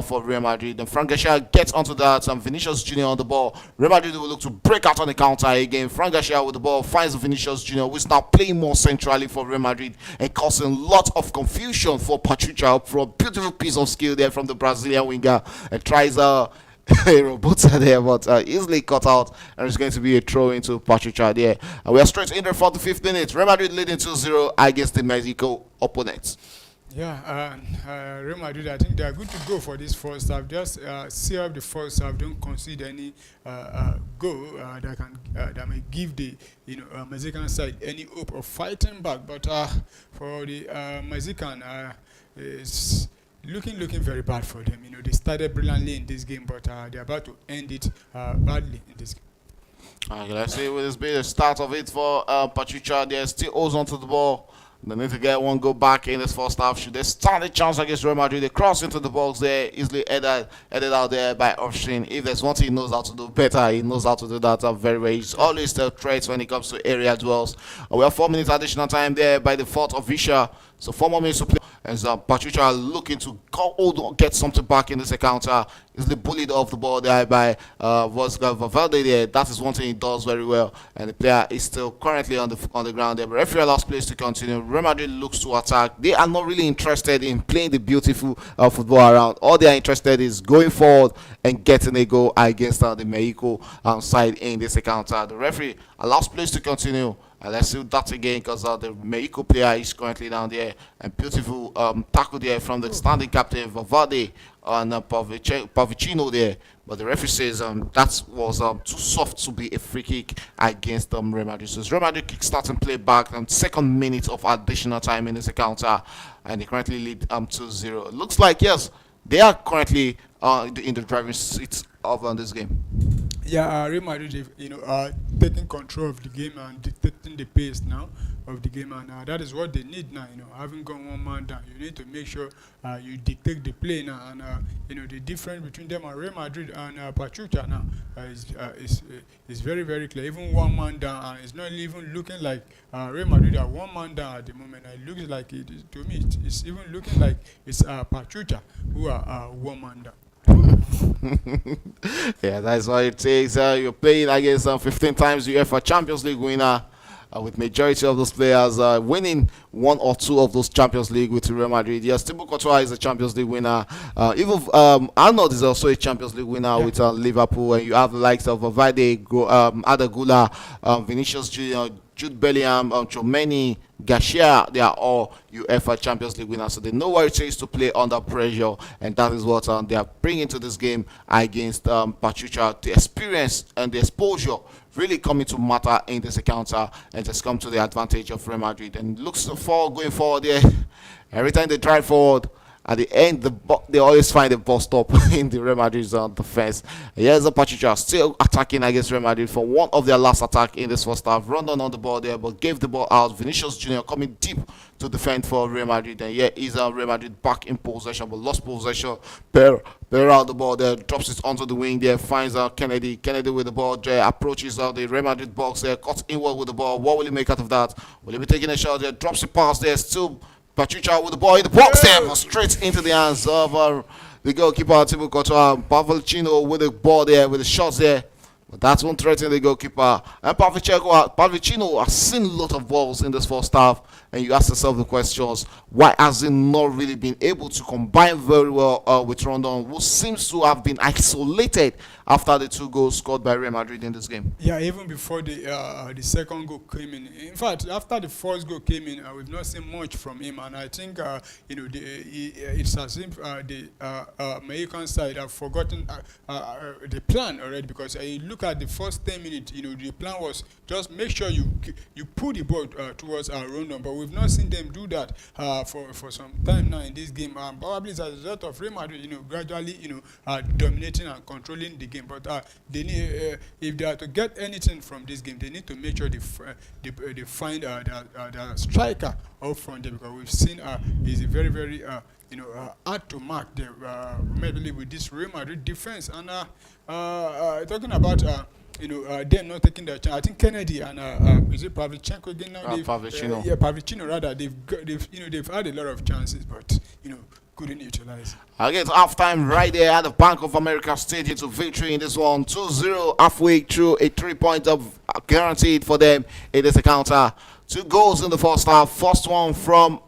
for Real Madrid. Then Frank Garcia gets onto that, and Vinicius Jr. on the ball. Real Madrid will look to break out on the counter again. Frank Garcia with the ball finds Vinicius Jr., who is now playing more centrally for Real Madrid and causing a lot of confusion for Pachuca for a beautiful piece of skill there from the Brazilian winger, and tries a Robota there, but easily cut out, and it's going to be a throw into Pachuca there. And we are straight in the 45th minute. Real Madrid leading 2-0 against the Mexico opponents. Yeah, Real Madrid, I think they are good to go for this first half. Just see up the first half, don't concede any goal that may give the Mexican side any hope of fighting back. But for the Mexican, it's looking very bad for them. They started brilliantly in this game, but they're about to end it badly in this game. Okay, let's see with this be the start of it for Pachuca. They still holds onto the ball. They need to get one goal back in this first half. Should they stand a chance against Real Madrid? They cross into the box there, easily headed out there by Oshin. If there's one thing he knows how to do better, he knows how to do that very well. He's always the threat when it comes to area duels. We have 4 minutes additional time there by the fourth official. So 4 more minutes to play. As Pachuca looking to get something back in this encounter. Is the bullied off the ball there by Valverde there. That is one thing he does very well. And the player is still currently on the ground there. But referee allows players to continue. Real Madrid looks to attack. They are not really interested in playing the beautiful football around. All they are interested is going forward and getting a goal against the Mexico side in this encounter. The referee allows players to continue. Let's see that again, because the Mexico player is currently down there. And beautiful tackle there from the standing captain Valverde on Pavicino there. But the referee says that was too soft to be a free kick against Real Madrid. So Real Madrid kick starting play back on second minute of additional time in this encounter. And they currently lead 2-0. Looks like, yes, they are currently in the driving seat of this game. Yeah, Real Madrid, taking control of the game and dictating the pace now of the game, and that is what they need now. Having gone one man down, you need to make sure you dictate the play now, and the difference between them and Real Madrid and Pachuca now is very very clear. Even one man down, and it's not even looking like Real Madrid are one man down at the moment. It looks like to me, it's even looking like it's Pachuca who are one man down. Yeah, that's what it takes. You're playing against 15 times UEFA Champions League winner. With majority of those players winning one or two of those Champions League with Real Madrid. Yes, Thibaut Courtois is a Champions League winner. Even Arnold is also a Champions League winner with Liverpool. And you have the likes of Valverde, Ada Gula, Vinicius Junior, Jude Bellingham, Chomeni, Garcia. They are all UEFA Champions League winners. So they know what it takes to play under pressure. And that is what they are bringing to this game against Pachuca. The experience and the exposure really coming to matter in this encounter and just come to the advantage of Real Madrid. And looks for going forward there. Every time they drive forward, at the end, they always find a ball stop in the Real Madrid's defense. Here's the Pachuca still attacking against Real Madrid for one of their last attack in this first half. Rondon on the ball there, but gave the ball out. Vinicius Junior coming deep to defend for Real Madrid. And here is Real Madrid back in possession, but lost possession. Pereira the ball there, drops it onto the wing there, finds Kennedy. Kennedy with the ball there, approaches the Real Madrid box there, cuts inward with the ball. What will he make out of that? Will he be taking a shot there? Drops it past there, still Pachuca with the ball in the box there, but straight into the hands of the goalkeeper, Thibaut Courtois. Pavlicino with the ball there, with the shots there. But that won't threaten the goalkeeper. And Pavlicino has seen a lot of balls in this first half. And you ask yourself the questions, why has he not really been able to combine very well with Rondon, who seems to have been isolated after the 2 goals scored by Real Madrid in this game? Yeah, even before the second goal came in. In fact, after the first goal came in, we've not seen much from him. And I think, it's as if the American side have forgotten the plan already. Because you look at the first 10 minutes, the plan was just make sure you pull the ball towards Rondon. But we've not seen them do that for some time now in this game. Probably as a result of Real Madrid, gradually, dominating and controlling the game. But they need, if they are to get anything from this game, they need to make sure they find the striker up front there, because we've seen he's a very very hard to mark there, maybe with this Real Madrid defense. And talking about them not taking their chance. I think Kennedy and is it Pavlichenko again now? Pavlicino. Pavlicino rather. They've had a lot of chances, but couldn't utilize. Again, halftime right there at the Bank of America Stadium to victory in this one. 2-0 halfway through, a 3-point of guaranteed for them in this encounter. 2 goals in the first half. First one from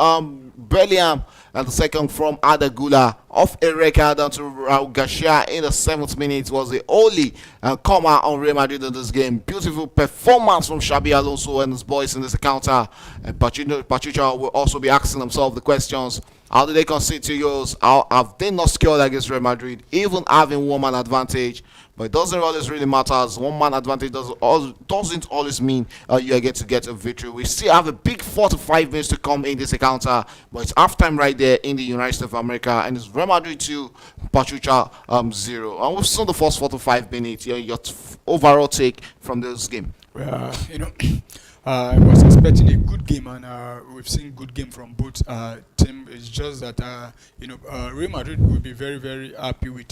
Bellingham, and the second from Ada Gula. Off a record down to Raul Garcia in the 7th minute was the only comer on Real Madrid in this game. Beautiful performance from Xabi Alonso and his boys in this encounter. And Pachuca will also be asking themselves the questions. How did they concede 2 goals? How have they not scored against Real Madrid, even having one-man advantage? But it doesn't always really matter. One-man advantage doesn't always mean you are going to get a victory. We still have a big 4 to 5 minutes to come in this encounter. But it's halftime right there in the United States of America. And it's Real Madrid 2, Pachuca 0. And we've seen the first 4 to 5 minutes. Your overall take from this game? I was expecting a good game, and we've seen good game from both teams. It's just that Real Madrid will be very very happy with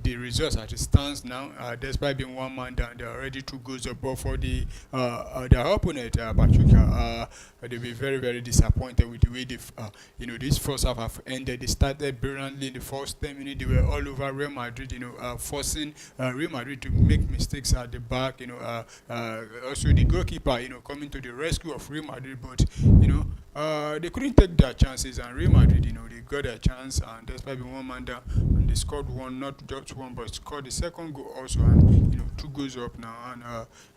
the results as it stands now. Despite being one man down, they're already 2 goals above for their opponent, Pachuca. They'll be very very disappointed with the way they've this first half have ended. They started brilliantly in the first 10 minutes. They were all over Real Madrid, forcing Real Madrid to make mistakes at the back. Also the goalkeeper, coming to the rescue of Real Madrid, but they couldn't take their chances, and Real Madrid, they got their chance, and despite being one man down, and they scored one, not just one, but scored the second goal also, and 2 goals up now, and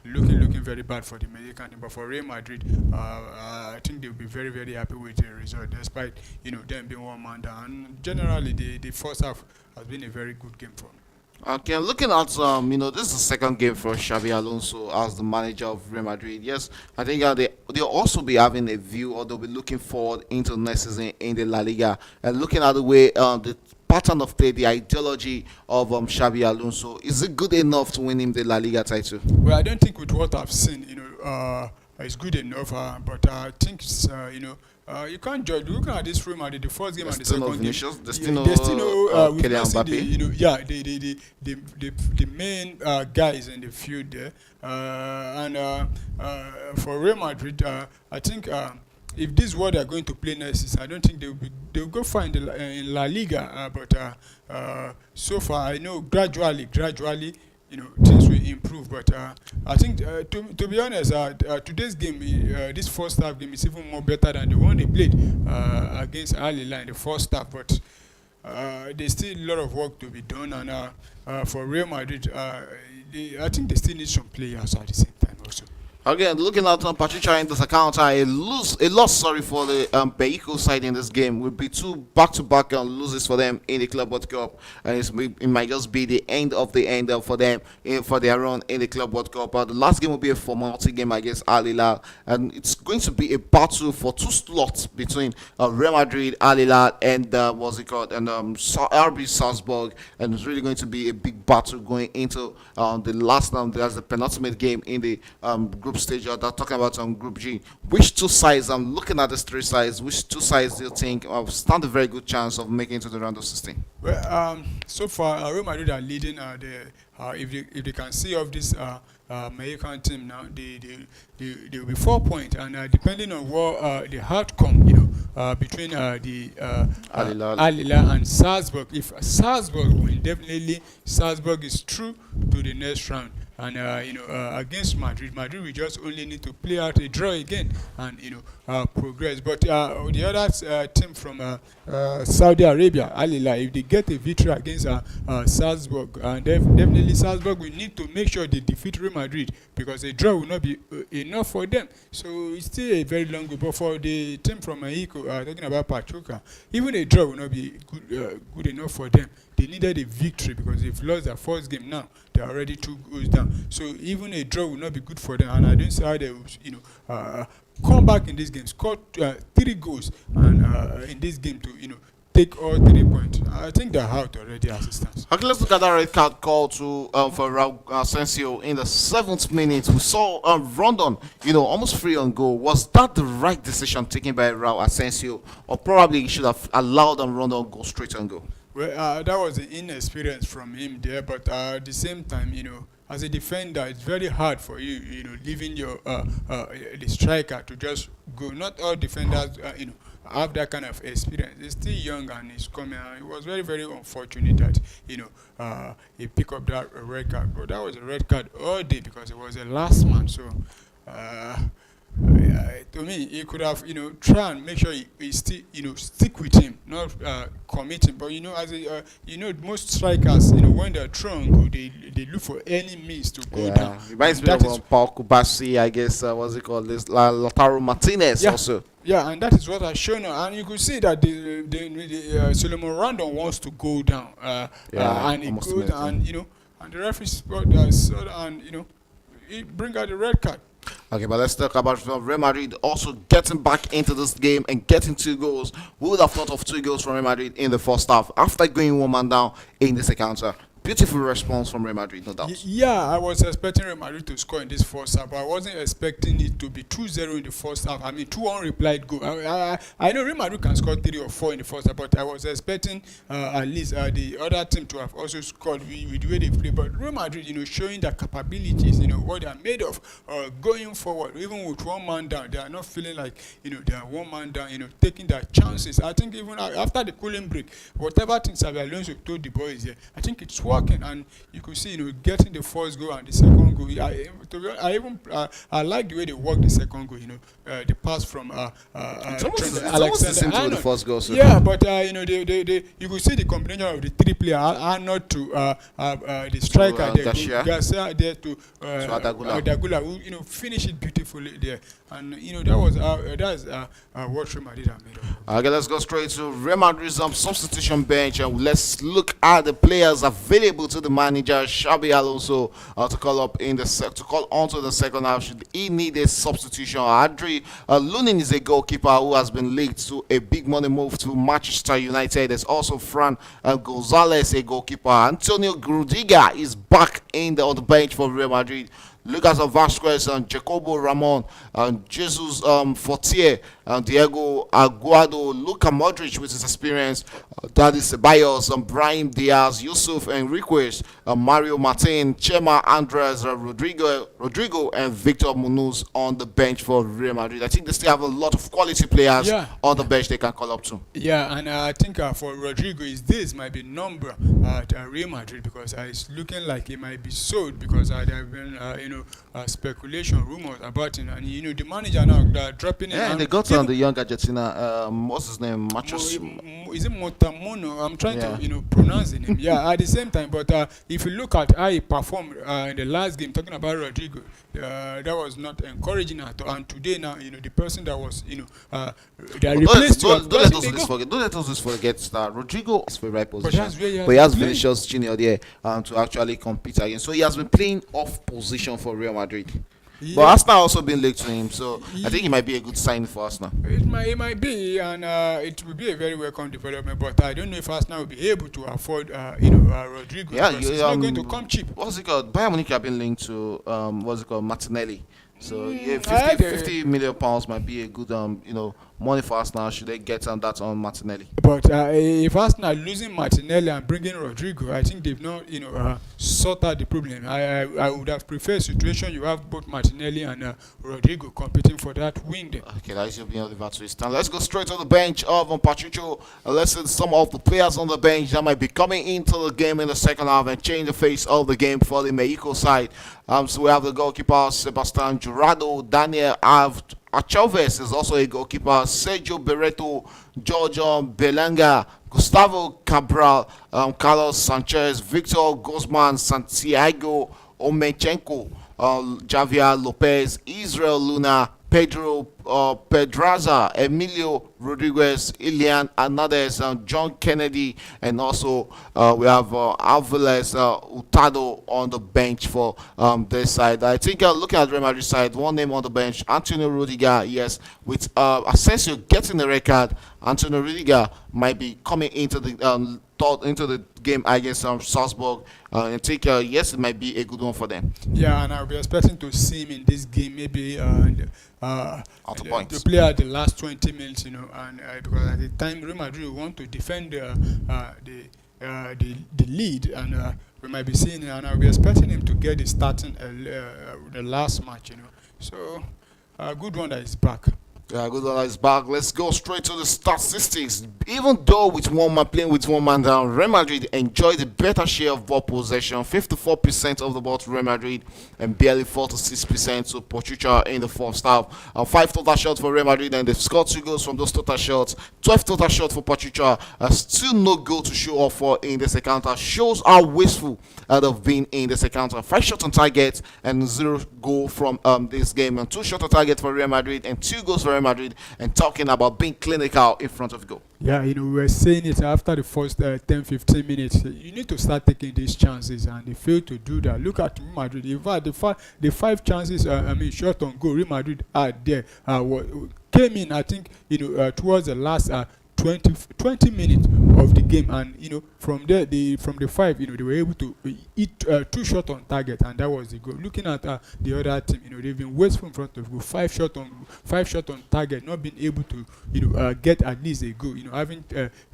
looking very bad for the American team. But for Real Madrid, I think they'll be very very happy with the result, despite them being one man down. And generally, the first half has been a very good game for them. Okay, looking at this is the second game for Xabi Alonso as the manager of Real Madrid. Yes, I think they'll also be having a view, or they'll be looking forward into next season in the La Liga, and looking at the way the pattern of play, the ideology of Xabi Alonso, is it good enough to win him the La Liga title? Well, I don't think with what I've seen, it's good enough. But I think it's, you can't judge. Looking at this Real Madrid, the first game There's and the still no second game, Vinicius, there's still no we've Kylian not seen the, Mbappe. the main guys in the field there. For Real Madrid, I think if this is what they're going to play next season, I don't think they'll go far in in La Liga. So far, I know gradually, things will improve. But I think, to be honest, today's game, this first half game is even more better than the one they played against Al Hilal in the first half. But there's still a lot of work to be done, and for Real Madrid, I think they still need some players at the same time also. Again, looking at Pachuca in this account, a loss, sorry, for the Beiko side in this game would be two back-to-back losses for them in the Club World Cup, and it might just be the end for them for their run in the Club World Cup. The last game will be a formality game against Al Hilal, and it's going to be a battle for two slots between Real Madrid, Al Hilal, and what's it called, and RB Salzburg, and it's really going to be a big battle going into the last there's the penultimate game in the group stage. They're talking about Group G. Which two sides? I'm looking at these three sides. Which two sides do you think stand a very good chance of making it to the round of 16? Well, so far, Real Madrid are leading. If they can see off this American team now, they'll be 4 points, and depending on what the outcome, between the Al Hilal. Al Hilal and Salzburg. If Salzburg win, definitely Salzburg is through to the next round. And against Madrid we just only need to play out a draw again and progress. But the other team from Saudi Arabia, Al Hilal, if they get a victory against Salzburg, definitely Salzburg will need to make sure they defeat Real Madrid, because a draw will not be enough for them. So it's still a very long way. But for the team from Mexico, talking about Pachuca, even a draw will not be good enough for them. They needed a victory because they've lost their first game now. They're already 2 goals down. So even a draw will not be good for them. And I don't see how they will, come back in this game, score 3 goals, and in this game to, take all 3 points. I think they're out already as it stands. Okay, let's look at that red card call to for Raul Asensio in the 7th minute. We saw Rondon, almost free on goal. Was that the right decision taken by Raul Asensio, or probably he should have allowed Rondon go straight on goal? Well, that was an inexperience from him there, but at the same time, as a defender, it's very hard for you, leaving your the striker to just go. Not all defenders, have that kind of experience. He's still young and he's coming. It was very, very unfortunate that he picked up that red card. But that was a red card all day because it was the last man. So. To me, he could have, try and make sure he still, stick with him, not commit him. But as most strikers, when they're strong, they look for any means to go down. It reminds me of Paul Kubasi, I guess. What's it called? This Lautaro Martinez also. Yeah, and that is what I shown now. And you could see that the Solomon Rondon wants to go down. And he goes down, and the referee spot and he bring out the red card. Okay, but let's talk about Real Madrid also getting back into this game and getting 2 goals. Who would have thought of 2 goals from Real Madrid in the first half after going 1 man down in the second half? Beautiful response from Real Madrid, no doubt. Yeah, I was expecting Real Madrid to score in this first half, but I wasn't expecting it to be 2-0 in the first half. I mean, 2 unreplied goals. I know Real Madrid can score 3 or 4 in the first half, but I was expecting at least the other team to have also scored with the way they play. But Real Madrid, showing their capabilities, what they are made of, going forward, even with 1 man down, they are not feeling like, they are 1 man down, taking their chances. I think even after the cooling break, whatever things Xabi Alonso told the boys here, I think it's working, and you could see, getting the first goal and the second goal. I like the way they work the second goal. The pass from Alexander Arnold. The first goal. So. Yeah, but you could see the combination of the 3 players, Arnold to the striker Garcia there to Adagula, who finish it beautifully there, and that's what Real Madrid are made of. Okay, let's go straight to Real Madrid's substitution bench, and let's look at the players available available to the manager Xabi Alonso to call up in the to call onto the second half should he need a substitution. Adri Lunin is a goalkeeper who has been linked to a big money move to Manchester United. There's also Fran Gonzalez, a goalkeeper. Antonio Grudiga is back on the bench for Real Madrid. Lucas Vasquez and Jacobo Ramon and Jesus Fortier and Diego Aguado, Luka Modric with his experience, Daddy Ceballos, Brahim Diaz, Yusuf Enriquez, Mario Martin, Chema Andres, Rodrigo, and Victor Munoz on the bench for Real Madrid. I think they still have a lot of quality players on the bench they can call up to. Yeah, and I think for Rodrigo, this might be number at Real Madrid because it's looking like he might be sold because there have been speculation, rumors about him, and the manager now dropping it. Yeah, and they got on the young Argentina. What's his name? Machos. Is it Motamono? I'm trying to pronounce him. Yeah, at the same time, but if you look at how he performed in the last game, talking about Rodrigo, that was not encouraging at all. And today now, the person that was that replaced you. Don't let us forget that Rodrigo is for the right position, but he has Vinicius Junior there to actually compete against. So he has been playing off position for Real Madrid. Yeah. But Arsenal also been linked to him, so I think it might be a good sign for Arsenal. It might be, and it will be a very welcome development. But I don't know if Arsenal will be able to afford, Rodrigo. Yeah, it's not going to come cheap. What's it called? Bayern Munich have been linked to Martinelli. So yeah, 50 million pounds might be a good money for Arsenal should they get on that on Martinelli. But if Arsenal are losing Martinelli and bringing Rodrigo, I think they've not sort out the problem. I would have preferred a situation you have both Martinelli and Rodrigo competing for that wing there. Okay, that's your Oliver twist. Now let's go straight to the bench of Pachuca and listen to some of the players on the bench that might be coming into the game in the second half and change the face of the game for the Mexico side. So we have the goalkeeper Sebastian Jurado, Daniel Chavez is also a goalkeeper, Sergio Barreto, George Belanga, Gustavo Cabral, Carlos Sanchez, Victor Guzman, Santiago Omechenko, Javier Lopez, Israel Luna, Pedro Pedraza, Emilio Rodriguez, Ilian Hernandez, John Kennedy, and also we have Alvarez Hurtado on the bench for this side. I think looking at Real Madrid side, one name on the bench, Antonio Rudiger, yes, with Asensio getting the red card, Antonio Rudiger might be coming into the game against Salzburg. I think yes, it might be a good one for them. Yeah, and I'll be expecting to see him in this game, maybe to play at the last 20 minutes, and because at the time Real Madrid want to defend the lead, and we might be seeing, and I'll be expecting him to get the starting the last match, So a good one that is back. Yeah, good one is back. Let's go straight to the statistics. Even though playing with one man down, Real Madrid enjoyed a better share of ball possession, 54% of the ball to Real Madrid and barely 46% to Pachuca in the first half. 5 total shots for Real Madrid and they've scored 2 goals from those total shots. 12 total shots for Pachuca. Still no goal to show off for in this encounter. Shows how wasteful they've been in this encounter. 5 shots on target and 0 goal from this game. And 2 shots on target for Real Madrid and 2 goals for Real Madrid, and talking about being clinical in front of goal. Yeah, we were saying it after the first 10-15 minutes. You need to start taking these chances, and they failed to do that. Look at Real Madrid. In fact, the 5 chances, shot on goal, Real Madrid are there. Came in, I think, towards the last 20 minutes of the game, and from there, from the 5, they were able to hit 2 shots on target, and that was the goal. Looking at the other team, they've been wasteful in front of goal, 5 shots on target, not being able to get at least a goal. Having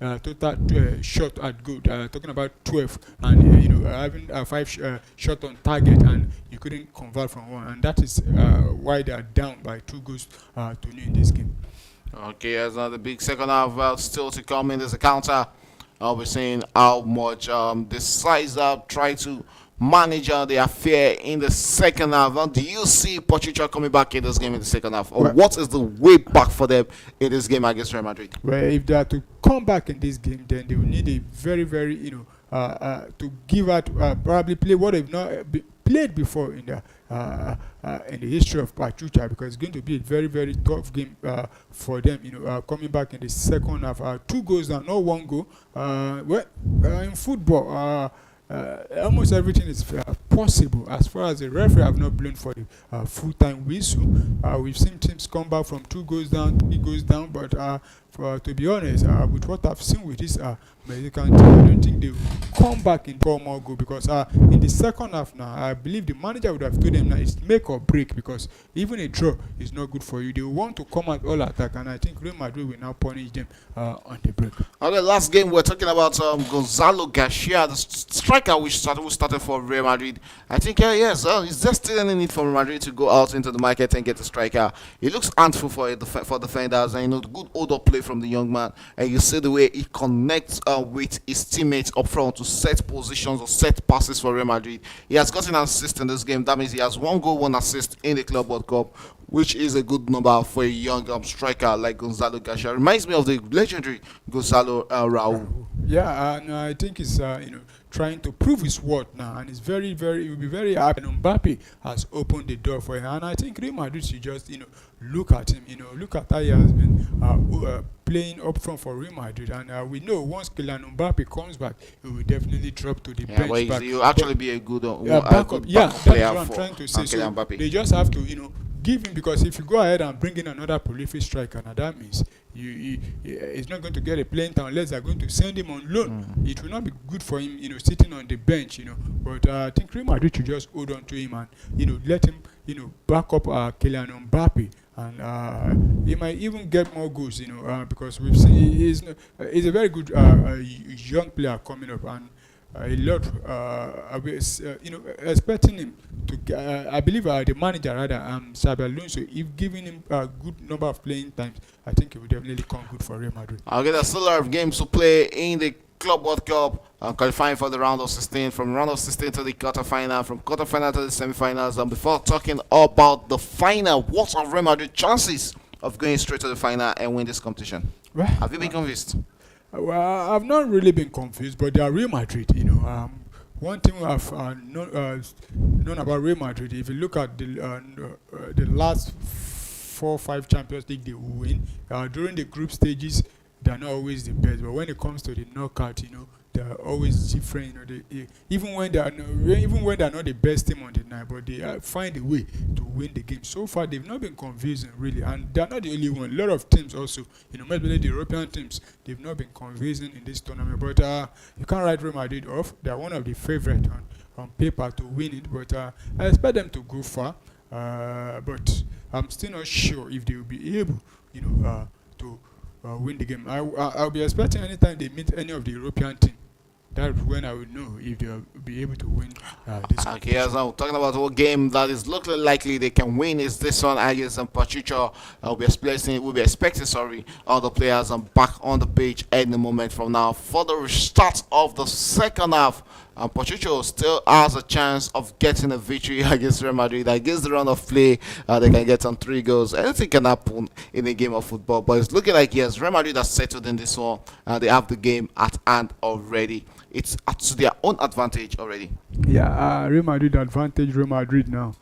total shot at goal, talking about 12, and having 5 shot on target, and you couldn't convert from one, and that is why they are down by 2 goals to 0 in this game. Okay, there's another big second half still to come in this encounter. We're seeing how much the sides try to manage the affair in the second half. Do you see Pachuca coming back in this game in the second half? Or what is the way back for them in this game against Real Madrid? Well, if they are to come back in this game, then they will need a very, very, to give out, probably play what they've not played before in the history of Pachuca, because it's going to be a very, very tough game for them. Coming back in the second half, 2 goals now, not 1 goal. In football, almost everything is possible as far as the referee have not blown for the full-time whistle. We've seen teams come back from 2 goals down, 3 goals down, but to be honest, with what I've seen with this Mexican team, I don't think they will come back in 4 more goals because in the second half now, I believe the manager would have told them now it's make or break because even a draw is not good for you. They want to come out all attack, and I think Real Madrid will now punish them on the break. Okay, last game we're talking about Gonzalo Garcia, the striker which started for Real Madrid. I think yes, is there still any need for Real Madrid to go out into the market and get a striker? He looks handful for defenders, and good hold up play from the young man, and you see the way he connects with his teammates up front to set positions or set passes for Real Madrid. He has gotten an assist in this game. That means he has 1 goal, 1 assist in the Club World Cup, which is a good number for a young striker like Gonzalo Garcia. Reminds me of the legendary Gonzalo Raul. Yeah, and I think he's trying to prove his worth now, and it's very, very. He will be very happy. And Mbappe has opened the door for him, and I think Real Madrid should just look at him. Look at how he has been playing up front for Real Madrid, and we know once Kylian Mbappe comes back, he will definitely drop to the bench. But he'll actually be a good backup. Yeah, that's player what I'm trying to say. So Mbappe. they just have to give him, because if you go ahead and bring in another prolific striker, now that means he's not going to get a playing time unless they're going to send him on loan. It will not be good for him, sitting on the bench, But I think Real Madrid should just hold on to him and let him, back up Kylian Mbappe, and he might even get more goals, because we've seen he's a very good young player coming up, and a lot. I was, expecting him to. I believe the manager rather, Xabi Alonso, if giving him a good number of playing times, I think it will definitely come good for Real Madrid. Okay, there's still a lot of games to play in the Club World Cup, qualifying for the round of 16, from round of 16 to the quarterfinal, from quarterfinal to the semifinals. And before talking about the final, what are Real Madrid's chances of going straight to the final and win this competition? Well, Have you been convinced? Well, I've not really been confused, but they are Real Madrid. One thing I've known about Real Madrid, if you look at the last 4 or 5 Champions League they win, during the group stages, they're not always the best. But when it comes to the knockout, they're always different. Even when they're not the best team on the night, but they find a way to win the game. So far, they've not been convincing really, and they're not the only one. A lot of teams also, maybe the European teams, they've not been convincing in this tournament. But you can't write Real Madrid off. They're one of the favorites on paper to win it. But I expect them to go far. But I'm still not sure if they will be able, to win the game. I'll be expecting anytime they meet any of the European team. That's when I will know if they'll be able to win this. Okay, as I'm talking about one game that is looking likely they can win is this one against Pachuca. We'll be expecting all the players back on the pitch any moment from now for the restart of the second half. Pachuca still has a chance of getting a victory against Real Madrid. Against the round of play, they can get on 3 goals. Anything can happen in a game of football, but it's looking like yes, Real Madrid has settled in this one. They have the game at hand already. It's to their own advantage already. Yeah, Real Madrid advantage. Real Madrid now.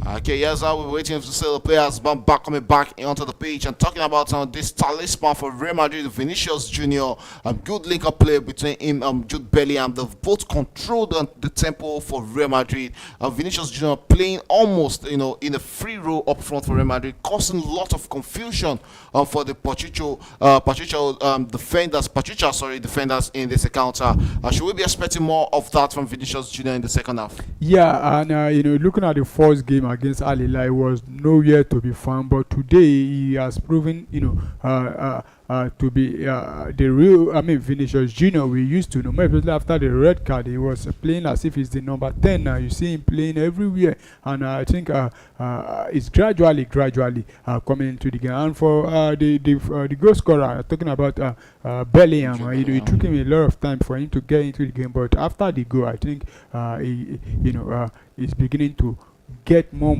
Okay, yes, we're waiting to see the players coming back onto the pitch and talking about this talisman for Real Madrid, Vinicius Junior. Good link-up play between him, Jude Bellingham. They've both controlled the tempo for Real Madrid. Vinicius Junior playing almost, in a free role up front for Real Madrid, causing a lot of confusion for the defenders in this encounter. Should we be expecting more of that from Vinicius Junior in the second half? Yeah, and looking at the first game against Al Hilal, was nowhere to be found. But today he has proven, to be the real. Vinicius Junior. We used to know, especially after the red card, he was playing as if he's the number 10 now. You see him playing everywhere, and I think it's gradually coming into the game. And for the goal scorer, talking about Bellingham, it took him a lot of time for him to get into the game. But after the goal, I think he's beginning to get more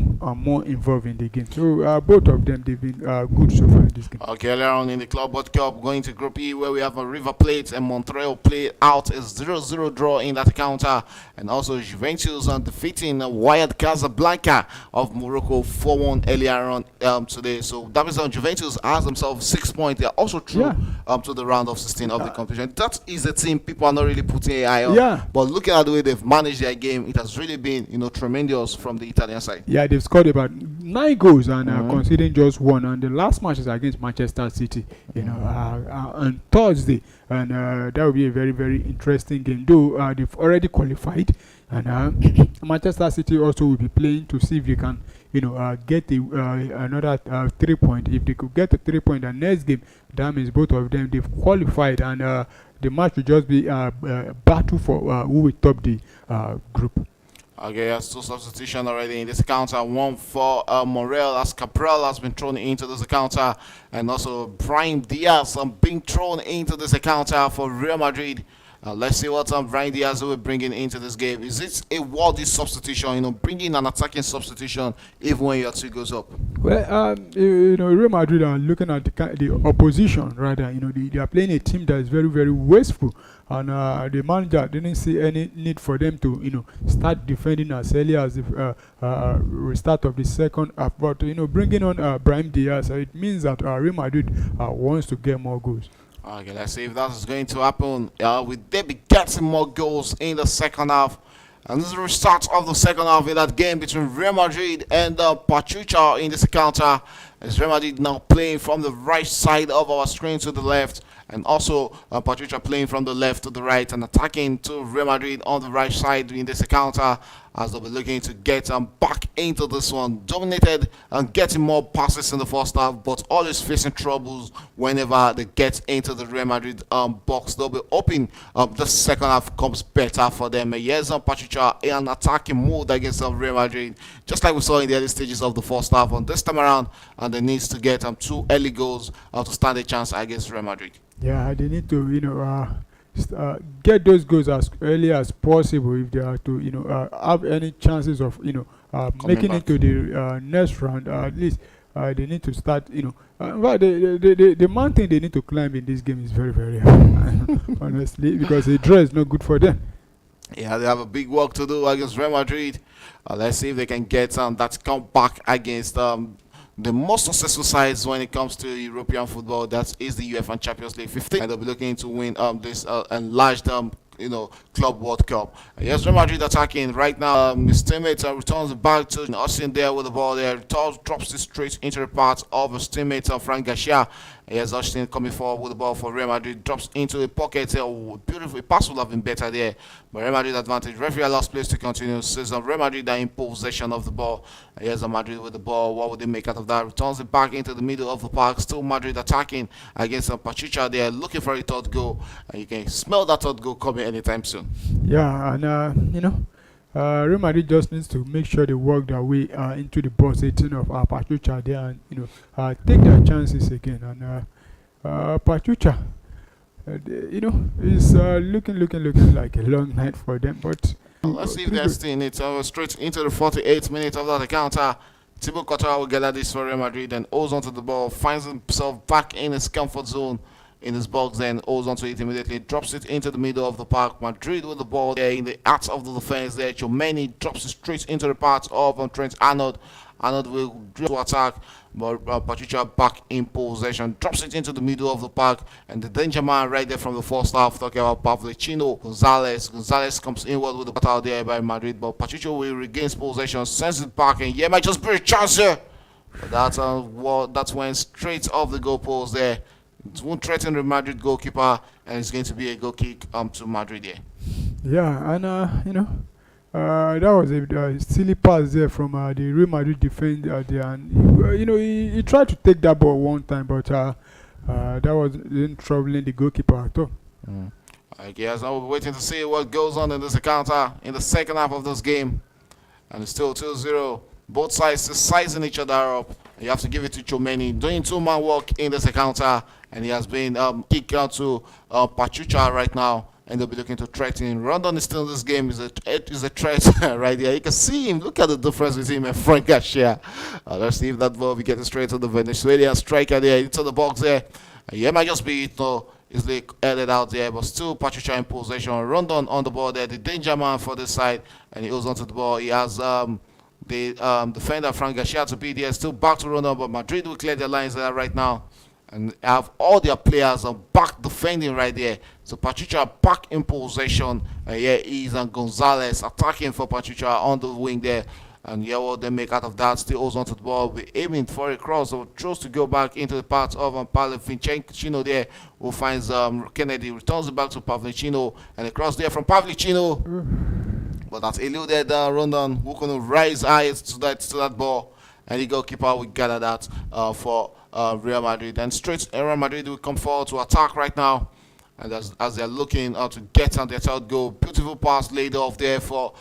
involved in the game. So both of them, they've been good so far in this game. Okay, earlier on in the Club World Cup, going to Group E, where we have a River Plate and Montreal play out a 0-0 draw in that encounter, and also Juventus defeating Wydad Casablanca of Morocco 4-1 earlier on today. So that means Juventus has themselves 6 points. They are also through to the round of 16 of the competition. That is a team people are not really putting an eye on. Yeah. But looking at the way they've managed their game, it has really been tremendous from the Italian side. Yeah, they've scored about 9 goals and conceding just 1. And the last match is against Manchester City, on Thursday, and that will be a very, very interesting game. Though they've already qualified, and Manchester City also will be playing to see if they can, get another 3 point. If they could get a 3 point, the next game, that means both of them they've qualified, and the match will just be a battle for who will top the group. Okay, there's 2 substitutions already in this encounter. One for Morel, as Cabral has been thrown into this encounter, and also Brahim Diaz being thrown into this encounter for Real Madrid. Let's see what Brahim Diaz will be bringing into this game. Is it a worthy substitution? Bringing an attacking substitution even when your 2 goes up. Well, Real Madrid are looking at the opposition rather. They are playing a team that is very, very wasteful, and the manager didn't see any need for them to, start defending as early as the restart of the second half. But bringing on Brahim Diaz, it means that Real Madrid wants to get more goals. Okay, let's see if that is going to happen. Will they be getting more goals in the second half? And this is the restart of the second half in that game between Real Madrid and Pachuca in this encounter. As Real Madrid now playing from the right side of our screen to the left, and also Pachuca playing from the left to the right and attacking to Real Madrid on the right side in this encounter, as they'll be looking to get back into this one. Dominated and getting more passes in the first half, but always facing troubles whenever they get into the Real Madrid box. They'll be hoping the second half comes better for them. Yes, Pachuca in an attacking mode against Real Madrid, just like we saw in the early stages of the first half. On this time around, and they need to get 2 early goals to stand a chance against Real Madrid. Yeah, they need to, get those goals as early as possible if they are to, have any chances of, making it to the next round. At least they need to start, but the mountain they need to climb in this game is very, very hard, honestly, because the draw is not good for them. Yeah, they have a big work to do against Real Madrid. Let's see if they can get that comeback against the most successful sides when it comes to European football. That is the UEFA Champions League 15, and they'll be looking to win this enlarged Club World Cup. Yes, Real Madrid attacking right now. His teammate returns back to Austin there with the ball there. Drops it straight into the path of his teammate Frank Garcia. Yes, Austin coming forward with the ball for Real Madrid. Drops into the pocket. Beautiful pass would have been better there, but Real Madrid advantage. Referee lost place to continue. Says Real Madrid are in possession of the ball. Yes, Madrid with the ball. What would they make out of that? Returns it back into the middle of the park. Still Madrid attacking against Pachuca. They are looking for a 3rd goal, and you can smell that 3rd goal coming anytime soon. Yeah, and Real Madrid just needs to make sure they work their way into the box 18 of Pachuca there, and take their chances again. And Pachuca, is looking like a long night for them. But let's see if they're still in it. Straight into the 48th minute of that encounter. Thibaut Courtois will gather this for Real Madrid and holds onto the ball, finds himself back in his comfort zone in his box, then holds onto it immediately, drops it into the middle of the park. Madrid with the ball there in the heart of the defense there. Chomeni drops it straight into the path of Trent Arnold. Arnold will drill to attack, but Pachuca back in possession, drops it into the middle of the park, and the danger man right there from the first half, talking about Pavlicino Gonzalez. Gonzalez comes inward with the ball out there by Madrid, but Pachuca will regain possession, sends it back, and might just be a chance here. But that's when straight off the goalpost there. It won't threaten the Madrid goalkeeper, and it's going to be a goal kick to Madrid here. Yeah, and that was a silly pass there from the Real Madrid defender there, and he tried to take that ball one time, but that wasn't troubling the goalkeeper at all. I guess I'll be waiting to see what goes on in this encounter in the second half of this game, and it's still 2-0. Both sides sizing each other up. You have to give it to Chomeni, doing 2-man work in this encounter, and he has been kicked out to Pachuca right now. and they'll be looking to threaten. Rondon is still in this game, is a threat right there. You can see him. Look at the difference betwing him and Frank Garcia. Let's see if that ball will get straight to the Venezuelan striker there into the box there. Yeah, might just be easily headed out there, but still Pachuca in possession. Rondon on the ball there, the danger man for this side, and he goes onto the ball. He has the defender Frank Garcia to be there. Still back to Rondon, but Madrid will clear their lines there right now and have all their players back defending right there. So Pachuca back in possession. Here is Gonzalez attacking for Pachuca on the wing there. And yeah, what they make out of that, still holds onto the ball, we're aiming for a cross, so chose to go back into the path of Pavlicino there, who finds Kennedy, returns it back to Pavlicino, and a cross there from Pavlicino, but that's eluded Rondon, who couldn't rise high to that ball, and the goalkeeper will gather that for Real Madrid, and straight Real Madrid will come forward to attack right now. And as they're looking to get on their third goal, beautiful pass laid off there for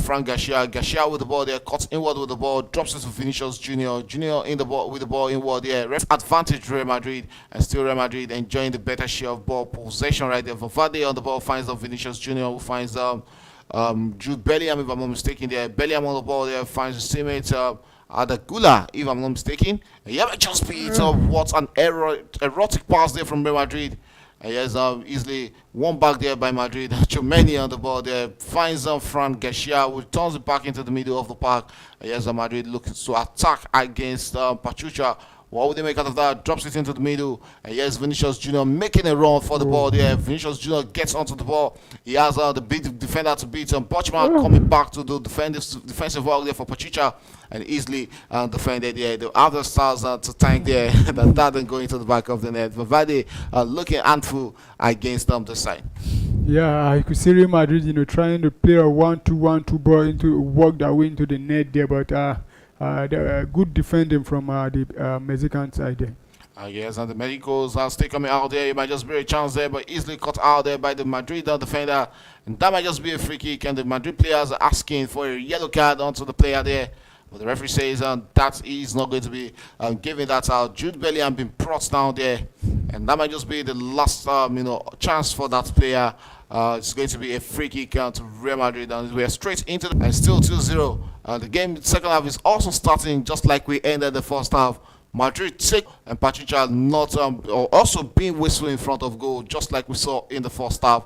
Frank Garcia. Garcia with the ball there, cuts inward with the ball, drops it to Vinicius Junior. Junior in the ball with the ball inward there. Ref advantage Real Madrid, and still Real Madrid enjoying the better share of ball possession right there. Valverde on the ball finds Vinicius Junior, who finds Jude Bellingham, if I'm not mistaken there. Bellingham on the ball there finds his teammate Adagula, if I'm not mistaken. And yeah, just beat what an erotic pass there from Real Madrid. And yes, easily one back there by Madrid. Chomeni on the ball there, finds Frank Garcia, who turns it back into the middle of the park. And yes, Madrid looking to attack against Pachuca. What would they make out of that? Drops it into the middle. And yes, Vinicius Junior making a run for the ball there. Vinicius Junior gets onto the ball. He has the big defender to beat him. Bochman coming back to do defensive work there for Pachuca, and easily defended there. The other stars to tank there. that didn't go into the back of the net. Valverde looking handful against the side. Yeah, I could see Real Madrid, trying to play a 1-2-1-2 ball into work their way into the net there, but good defending from the Mexican side there. Yes, and the Medicals are still coming out there. It might just be a chance there, but easily cut out there by the Madrid defender. And that might just be a free kick, and the Madrid players are asking for a yellow card onto the player there. But the referee says that is not going to be giving that out. Jude Bellingham been brought down there, and that might just be the last chance for that player. It's going to be a free kick to Real Madrid, and we are straight into the and still 2-0. The game second half is also starting just like we ended the first half. Madrid take and Pachuca not also being whistled in front of goal, just like we saw in the first half.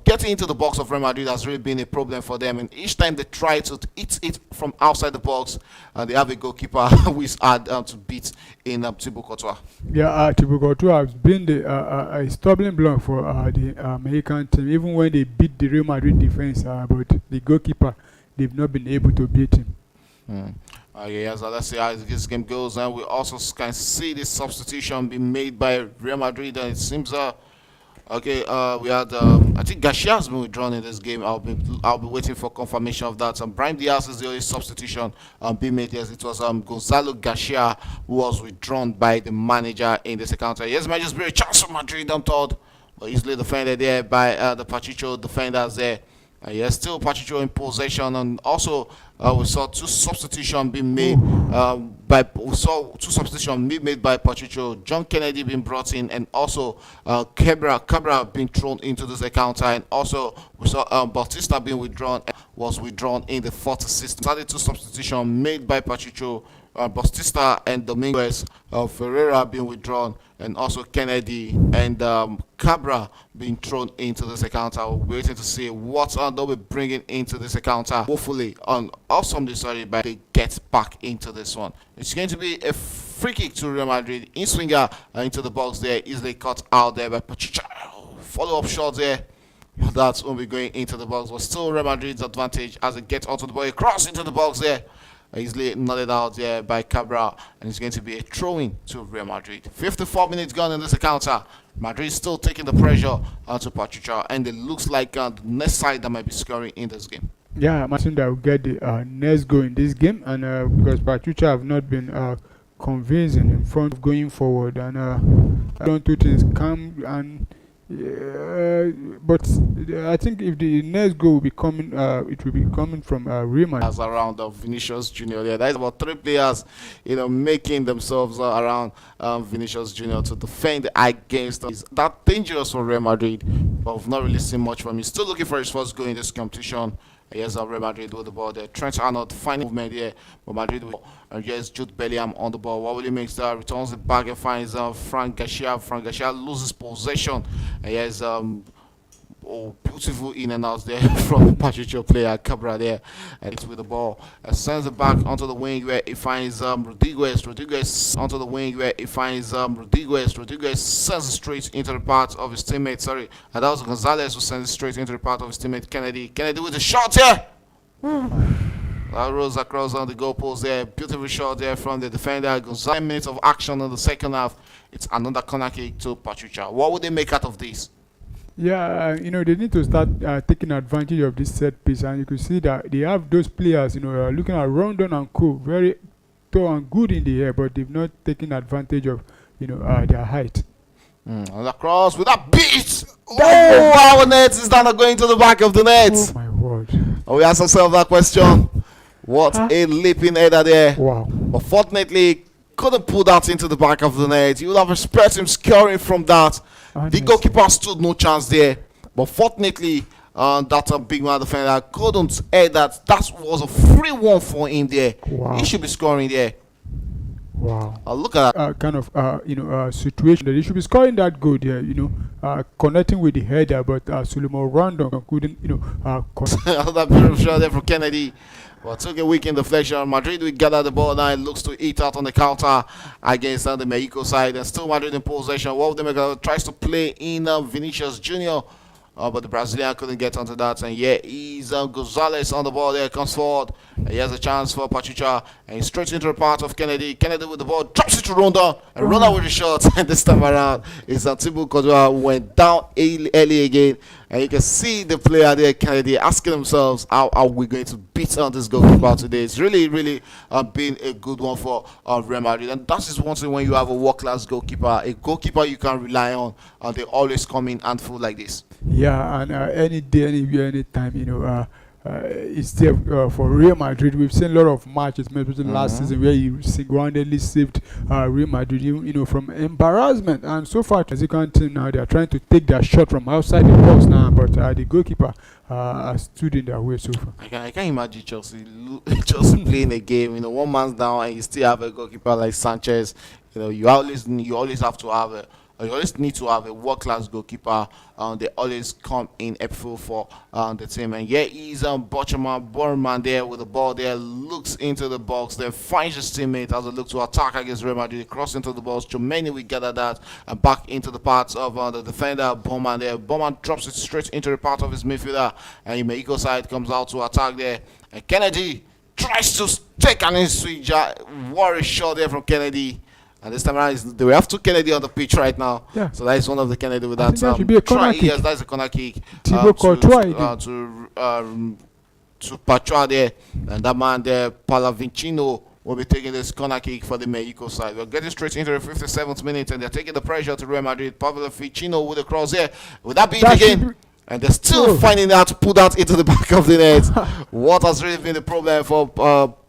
Getting into the box of Real Madrid has really been a problem for them, and each time they try to hit it from outside the box, they have a goalkeeper who is hard to beat in Thibaut Courtois. Yeah, Thibaut Courtois has been a stumbling block for the American team, even when they beat the Real Madrid defense, but the goalkeeper, they've not been able to beat him. Yes, let's see how this game goes, and we also can see this substitution being made by Real Madrid, and it seems okay. We had I think Garcia has been withdrawn in this game. I'll be waiting for confirmation of that. Brahim Diaz is the only substitution being made. Yes, it was Gonzalo Garcia who was withdrawn by the manager in this encounter. Yes, might just be a chance for Madrid, I'm told, but easily defended there by the Pachuca defenders there. Yes, still Pachuca in possession, and also we saw two substitutions being made by Pachuca. John Kennedy being brought in, and also Cabra being thrown into this encounter, and also we saw Bautista being withdrawn in the 46th. Started two substitutions made by Pachuca. Bautista and Dominguez, Ferreira being withdrawn, and also Kennedy and Cabra being thrown into this encounter. We're waiting to see what they'll be bringing into this encounter. Hopefully, but they get back into this one. It's going to be a free kick to Real Madrid. In swinger into the box there, easily cut out there by Pachuca. Follow-up shot there. That's when we're going into the box, but still Real Madrid's advantage as it gets onto the ball. Cross into the box there. Easily nodded out there by Cabral, and it's going to be a throw-in to Real Madrid. 54 minutes gone in this encounter. Madrid still taking the pressure onto Pachuca, and it looks like the next side that might be scoring in this game. Yeah, I'm assuming that will get the next goal in this game, and because Pachuca have not been convincing in front of going forward, and don't do things come and. But I think if the next goal will be coming, it will be coming from Real Madrid. As around Vinicius Junior. Yeah, that is about three players, making themselves around Vinicius Junior to defend against that dangerous for Real Madrid. but we've not really seen much from him. Still looking for his first goal in this competition. Here's Real Madrid with the ball there. Trent Arnold finding movement here, but Madrid will. And here's Jude Bellingham on the ball. What will he make? Returns it back and finds Frank Garcia. Frank Garcia loses possession. And here's beautiful in and out there from Pachuca player Cabra there, and it's with the ball. Sends it back onto the wing where he finds Rodriguez. Rodriguez onto the wing where he finds Rodriguez. Rodriguez sends it straight into the path of his teammate. Sorry, and that was Gonzalez who sends it straight into the path of his teammate Kennedy. Kennedy with the shot here. That rolls across on the goalpost there. Beautiful shot there from the defender. 10 minutes of action in the second half. It's another corner kick to Pachuca. What would they make out of this? Yeah, they need to start taking advantage of this set piece, and you can see that they have those players, looking at Rondon and Co. Very tall and good in the air, but they've not taken advantage of, their height. On the cross with that beat. Oh, our net is not going to the back of the net. Oh my word! We ask ourselves that question. What a leaping header there! Wow! But fortunately, couldn't put that into the back of the net. You would have expected him scoring from that. The goalkeeper stood no chance there, but fortunately, that big man defender couldn't head that. That was a free one for him there. Wow. He should be scoring there. Wow! Look at that kind of situation that he should be scoring that goal there. Connecting with the header, but Suleiman Rondon couldn't. Another beautiful shot there from Kennedy. Well, took a weak in deflection. Madrid will gather the ball now. It looks to eat out on the counter against the Mexico side. And still Madrid in possession. One of them tries to play in Vinicius Jr., but the Brazilian couldn't get onto that. And yeah, he's Gonzalez on the ball there. Comes forward. And he has a chance for Pachuca. And he's straight into the path of Kennedy. Kennedy with the ball. Drops it to Ronda. And Ronda with the shot. And this time around, it's Thibaut Courtois went down early again. And you can see the player there, Kennedy, asking themselves, how are we going to beat on this goalkeeper today? It's really been a good one for Real Madrid. And that is one thing when you have a world-class goalkeeper, a goalkeeper you can rely on, and they always come in and full like this. Yeah, and any day, anywhere, anytime, it's there for Real Madrid. We've seen a lot of matches, especially last season, where he single-handedly saved Real Madrid, from embarrassment. And so far, as you can see now, they are trying to take their shot from outside the box now, but the goalkeeper stood in their way so far. I can't imagine Chelsea playing a game. One man's down and you still have a goalkeeper like Sanchez. You always have to have you always need to have a world-class goalkeeper. They always come in helpful for the team. And yeah, he's Borman there with the ball there, looks into the box, then finds his teammate as a look to attack against Real Madrid, cross into the box. Chomeni will gather that and back into the parts of the defender, Borman there. Borman drops it straight into the part of his midfielder, and the Mexico side comes out to attack there. And Kennedy tries to take an in-switch. What a shot there from Kennedy. And this time around, we have two Kennedy on the pitch right now. Yeah. So that is one of the Kennedy with that. That should be a corner kick. Yes, that's a corner kick. Thibaut Courtois to Pachuca there. And that man there, Pallavicino, will be taking this corner kick for the Mexico side. We're getting straight into the 57th minute, and they're taking the pressure to Real Madrid. Pallavicino with the cross here. Would that be it again? And they're still finding out to put that into the back of the net. What has really been the problem for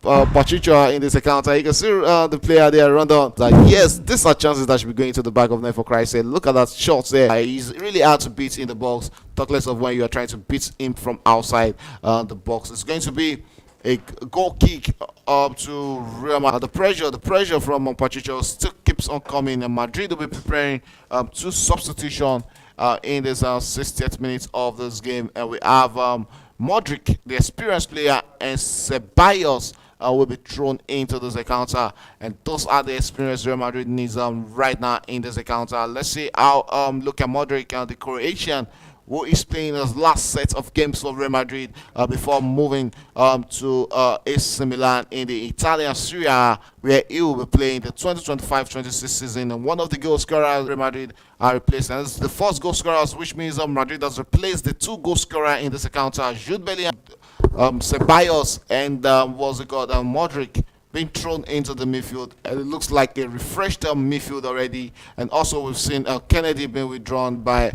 Pachuca in this encounter? You can see the player there run down. Like, yes, these are chances that should be going to the back of the net for Christ's sake. Look at that shot there. He's really hard to beat in the box. Talk less of when you are trying to beat him from outside the box. It's going to be a goal kick up to Real Madrid. The pressure from Pachuca still keeps on coming. And Madrid will be preparing two substitutions in this 60th minute of this game, and we have Modric, the experienced player, and Ceballos will be thrown into this encounter, and those are the experience Real Madrid needs right now in this encounter. Let's see how look at Modric, the Croatian, who is playing his last set of games for Real Madrid before moving to AC Milan in the Italian Serie A, where he will be playing the 2025-26 season. And one of the goal scorers Real Madrid are replaced. And this is the first goal scorers, which means Madrid has replaced the two goal scorer in this encounter, Jude Bellingham, Ceballos, and Modric, being thrown into the midfield. And it looks like a refreshed midfield already. And also we've seen Kennedy being withdrawn by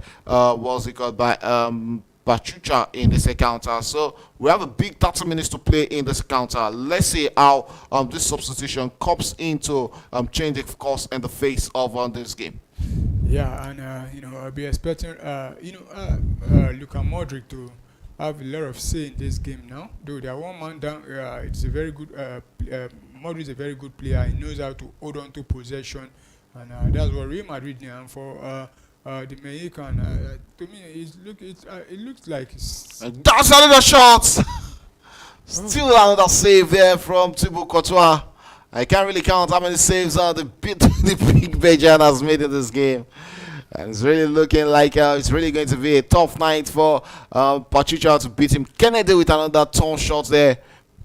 Pachuca in this encounter. So we have a big 30 minutes to play in this encounter. Let's see how this substitution comes into change the course and the face of this game. Yeah, and I'll be expecting Luka Modric to have a lot of say in this game now. Though they are one man down, it's a very good. Modric is a very good player. He knows how to hold on to possession, and that's what Real Madrid need. And for the Mexican, to me, it looks like it's, And that's another shot. oh, Still another save there from Thibaut Courtois. I can't really count how many saves the big Belgian has made in this game. And it's really looking like it's really going to be a tough night for Pachuca to beat him. Kennedy with another turn shot there.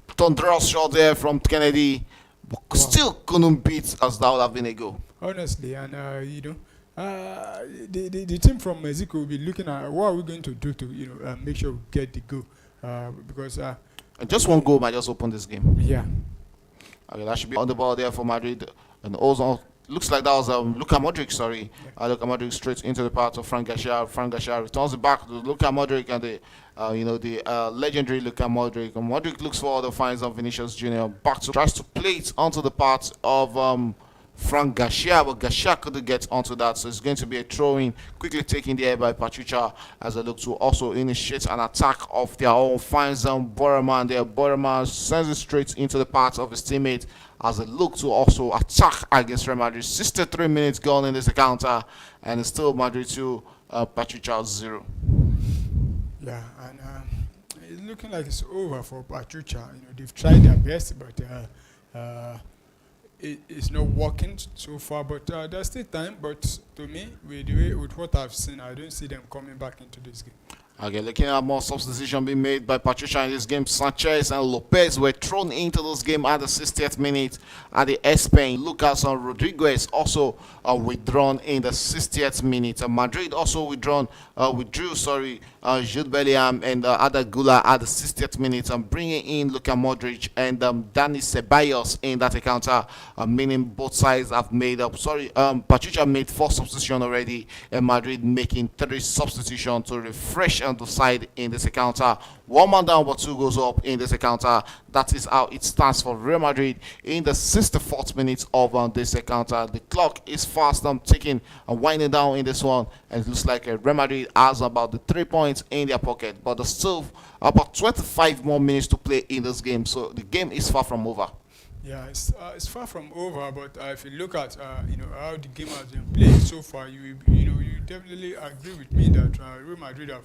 Thunderous shot there from Kennedy. But wow. still couldn't beat as that would have been a goal. Honestly, and the team from Mexico will be looking at what are we going to do to make sure we get the goal, because And just one goal might just open this game. yeah. Okay, that should be on the ball there for Madrid. And also, looks like that was Luka Modric, sorry. Yeah. Luka Modric straight into the path of Frank Garcia. Frank Garcia returns it back to Luka Modric and the legendary Luka Modric. And Modric looks forward to find some Vinicius Jr. back to tries to play it onto the path of Frank Garcia, but Garcia couldn't get onto that, so it's going to be a throw-in, quickly taken there by Pachuca as they look to also initiate an attack of their own. Finds Borman there. Borman sends it straight into the path of his teammate as they look to also attack against Real Madrid. 63 minutes gone in this encounter, and it's still Madrid 2, Pachuca 0. Yeah, and it's looking like it's over for Pachuca. They've tried their best, but it's not working so far. But there's still time. But to me, with what I've seen, I don't see them coming back into this game. Okay, looking at more substitution being made by Patricia in this game. Sanchez and Lopez were thrown into this game at the 60th minute at the Spain. Lucas and Rodriguez also withdrawn in the 60th minute. Madrid also withdrew, Jude Bellingham and Ada Gula at the 60th minute, and bringing in Luka Modric and Dani Ceballos in that encounter, meaning both sides have made up. Patricia made 4 substitutions already, and Madrid making 3 substitutions to refresh on the side in this encounter. 1 man down, but 2 goes up in this encounter. That is how it stands for Real Madrid in the 64th minute of this encounter. The clock is fast ticking and winding down in this one, and it looks like Real Madrid has about the 3 points in their pocket, but there's still about 25 more minutes to play in this game, so the game is far from over. Yeah, it's far from over. But if you look at how the game has been played so far, you definitely agree with me that Real Madrid have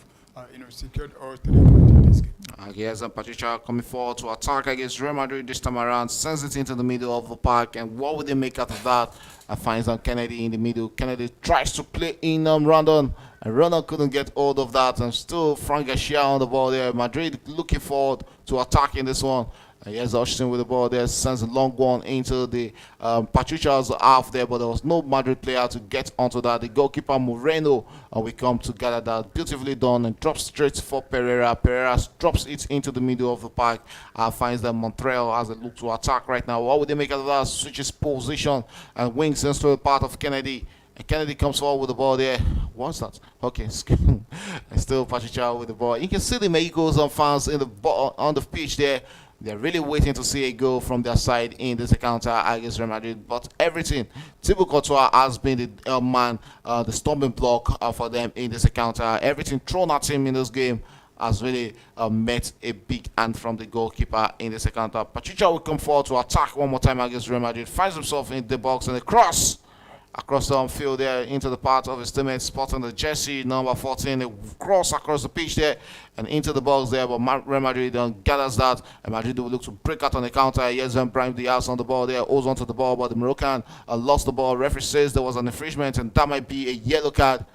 secured all 3 points in this game. Here's Patricia coming forward to attack against Real Madrid this time around, sends it into the middle of the park, and what would they make out of that? Finds Kennedy in the middle. Kennedy tries to play in Rondon, and Rondon couldn't get hold of that, and still Frank Garcia on the ball there. Madrid looking forward to attacking this one. Here's Austin with the ball there, sends a long one into the Pachuca's half there, but there was no Madrid player to get onto that. The goalkeeper Moreno, we come to gather that, beautifully done, and drops straight for Pereira. Pereira drops it into the middle of the park, finds the Montreal as they look to attack right now. What would they make of that? Switches position and wings into the part of Kennedy. And Kennedy comes forward with the ball there. What's that? Okay, and still Pachuca with the ball. You can see the Mexico's fans in the on the pitch there. They're really waiting to see a goal from their side in this encounter against Real Madrid. But everything, Thibaut Courtois has been the man, the stumbling block for them in this encounter. Everything thrown at him in this game has really met a big hand from the goalkeeper in this encounter. Pachuca will come forward to attack one more time against Real Madrid. Finds himself in the box and a cross across the field there into the part of his teammate, spotting the jersey number 14, a cross across the pitch there and into the box there, but Real Madrid gathers that, and Madrid will look to break out on the counter. Yes, then Brahim Diaz on the ball there, holds onto the ball, but the Moroccan lost the ball. Referee says there was an infringement, and that might be a yellow card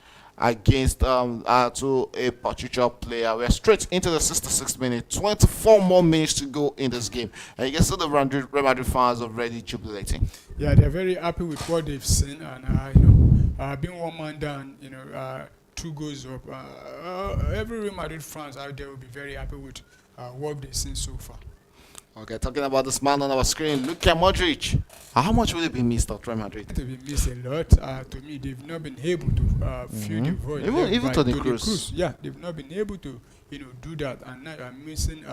against to a Pachuca player. We are straight into the 66th minute. 24 more minutes to go in this game, and you can see the Real Madrid fans already jubilating. Yeah, they're very happy with what they've seen, and being 1 man down, 2 goals up. Every Real Madrid fans out there will be very happy with what they've seen so far. Okay, talking about this man on our screen, Luka Modric. How much will it be missed at Real Madrid? They've been missed a lot. To me, they've not been able to fill the void. Even left by Toni Kroos. Yeah, they've not been able to, do that. And now I'm missing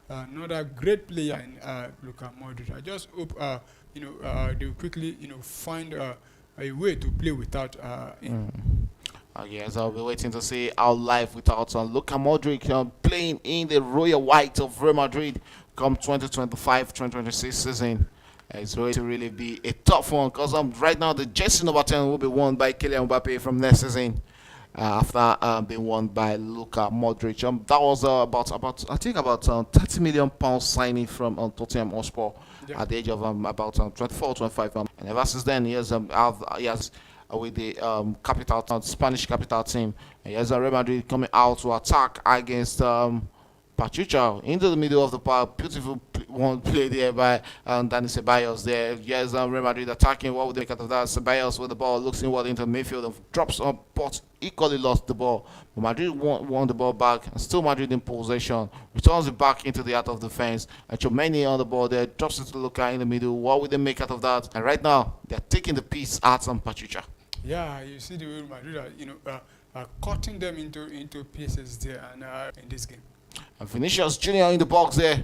another great player in Luka Modric. I just hope, they'll quickly, find a way to play without Yes, I'll be waiting to see our life without Luka Modric playing in the royal white of Real Madrid come 2025-2026 season. It's going to really be a tough one because right now the jersey number 10 will be worn by Kylian Mbappe from next season after being won by Luka Modric. That was about I think about 30 million pounds signing from Tottenham Hotspur yeah. at the age of about 24, 25. And ever since then, he has with the capital Spanish capital team. And he has Real Madrid coming out to attack against Pachuca into the middle of the park. Beautiful one play there by Dani Ceballos there. Yes, Real Madrid attacking. What would they make out of that? Ceballos with the ball looks inward into midfield and drops on but equally lost the ball. But Madrid won the ball back and still Madrid in possession. Returns it back into the heart of the fence. And Chomeni on the ball there. Drops it to Luka in the middle. What would they make out of that? And right now, they're taking the piece out on Pachuca. Yeah, you see the way Madrid are cutting them into pieces there and in this game. And Vinicius Junior in the box there.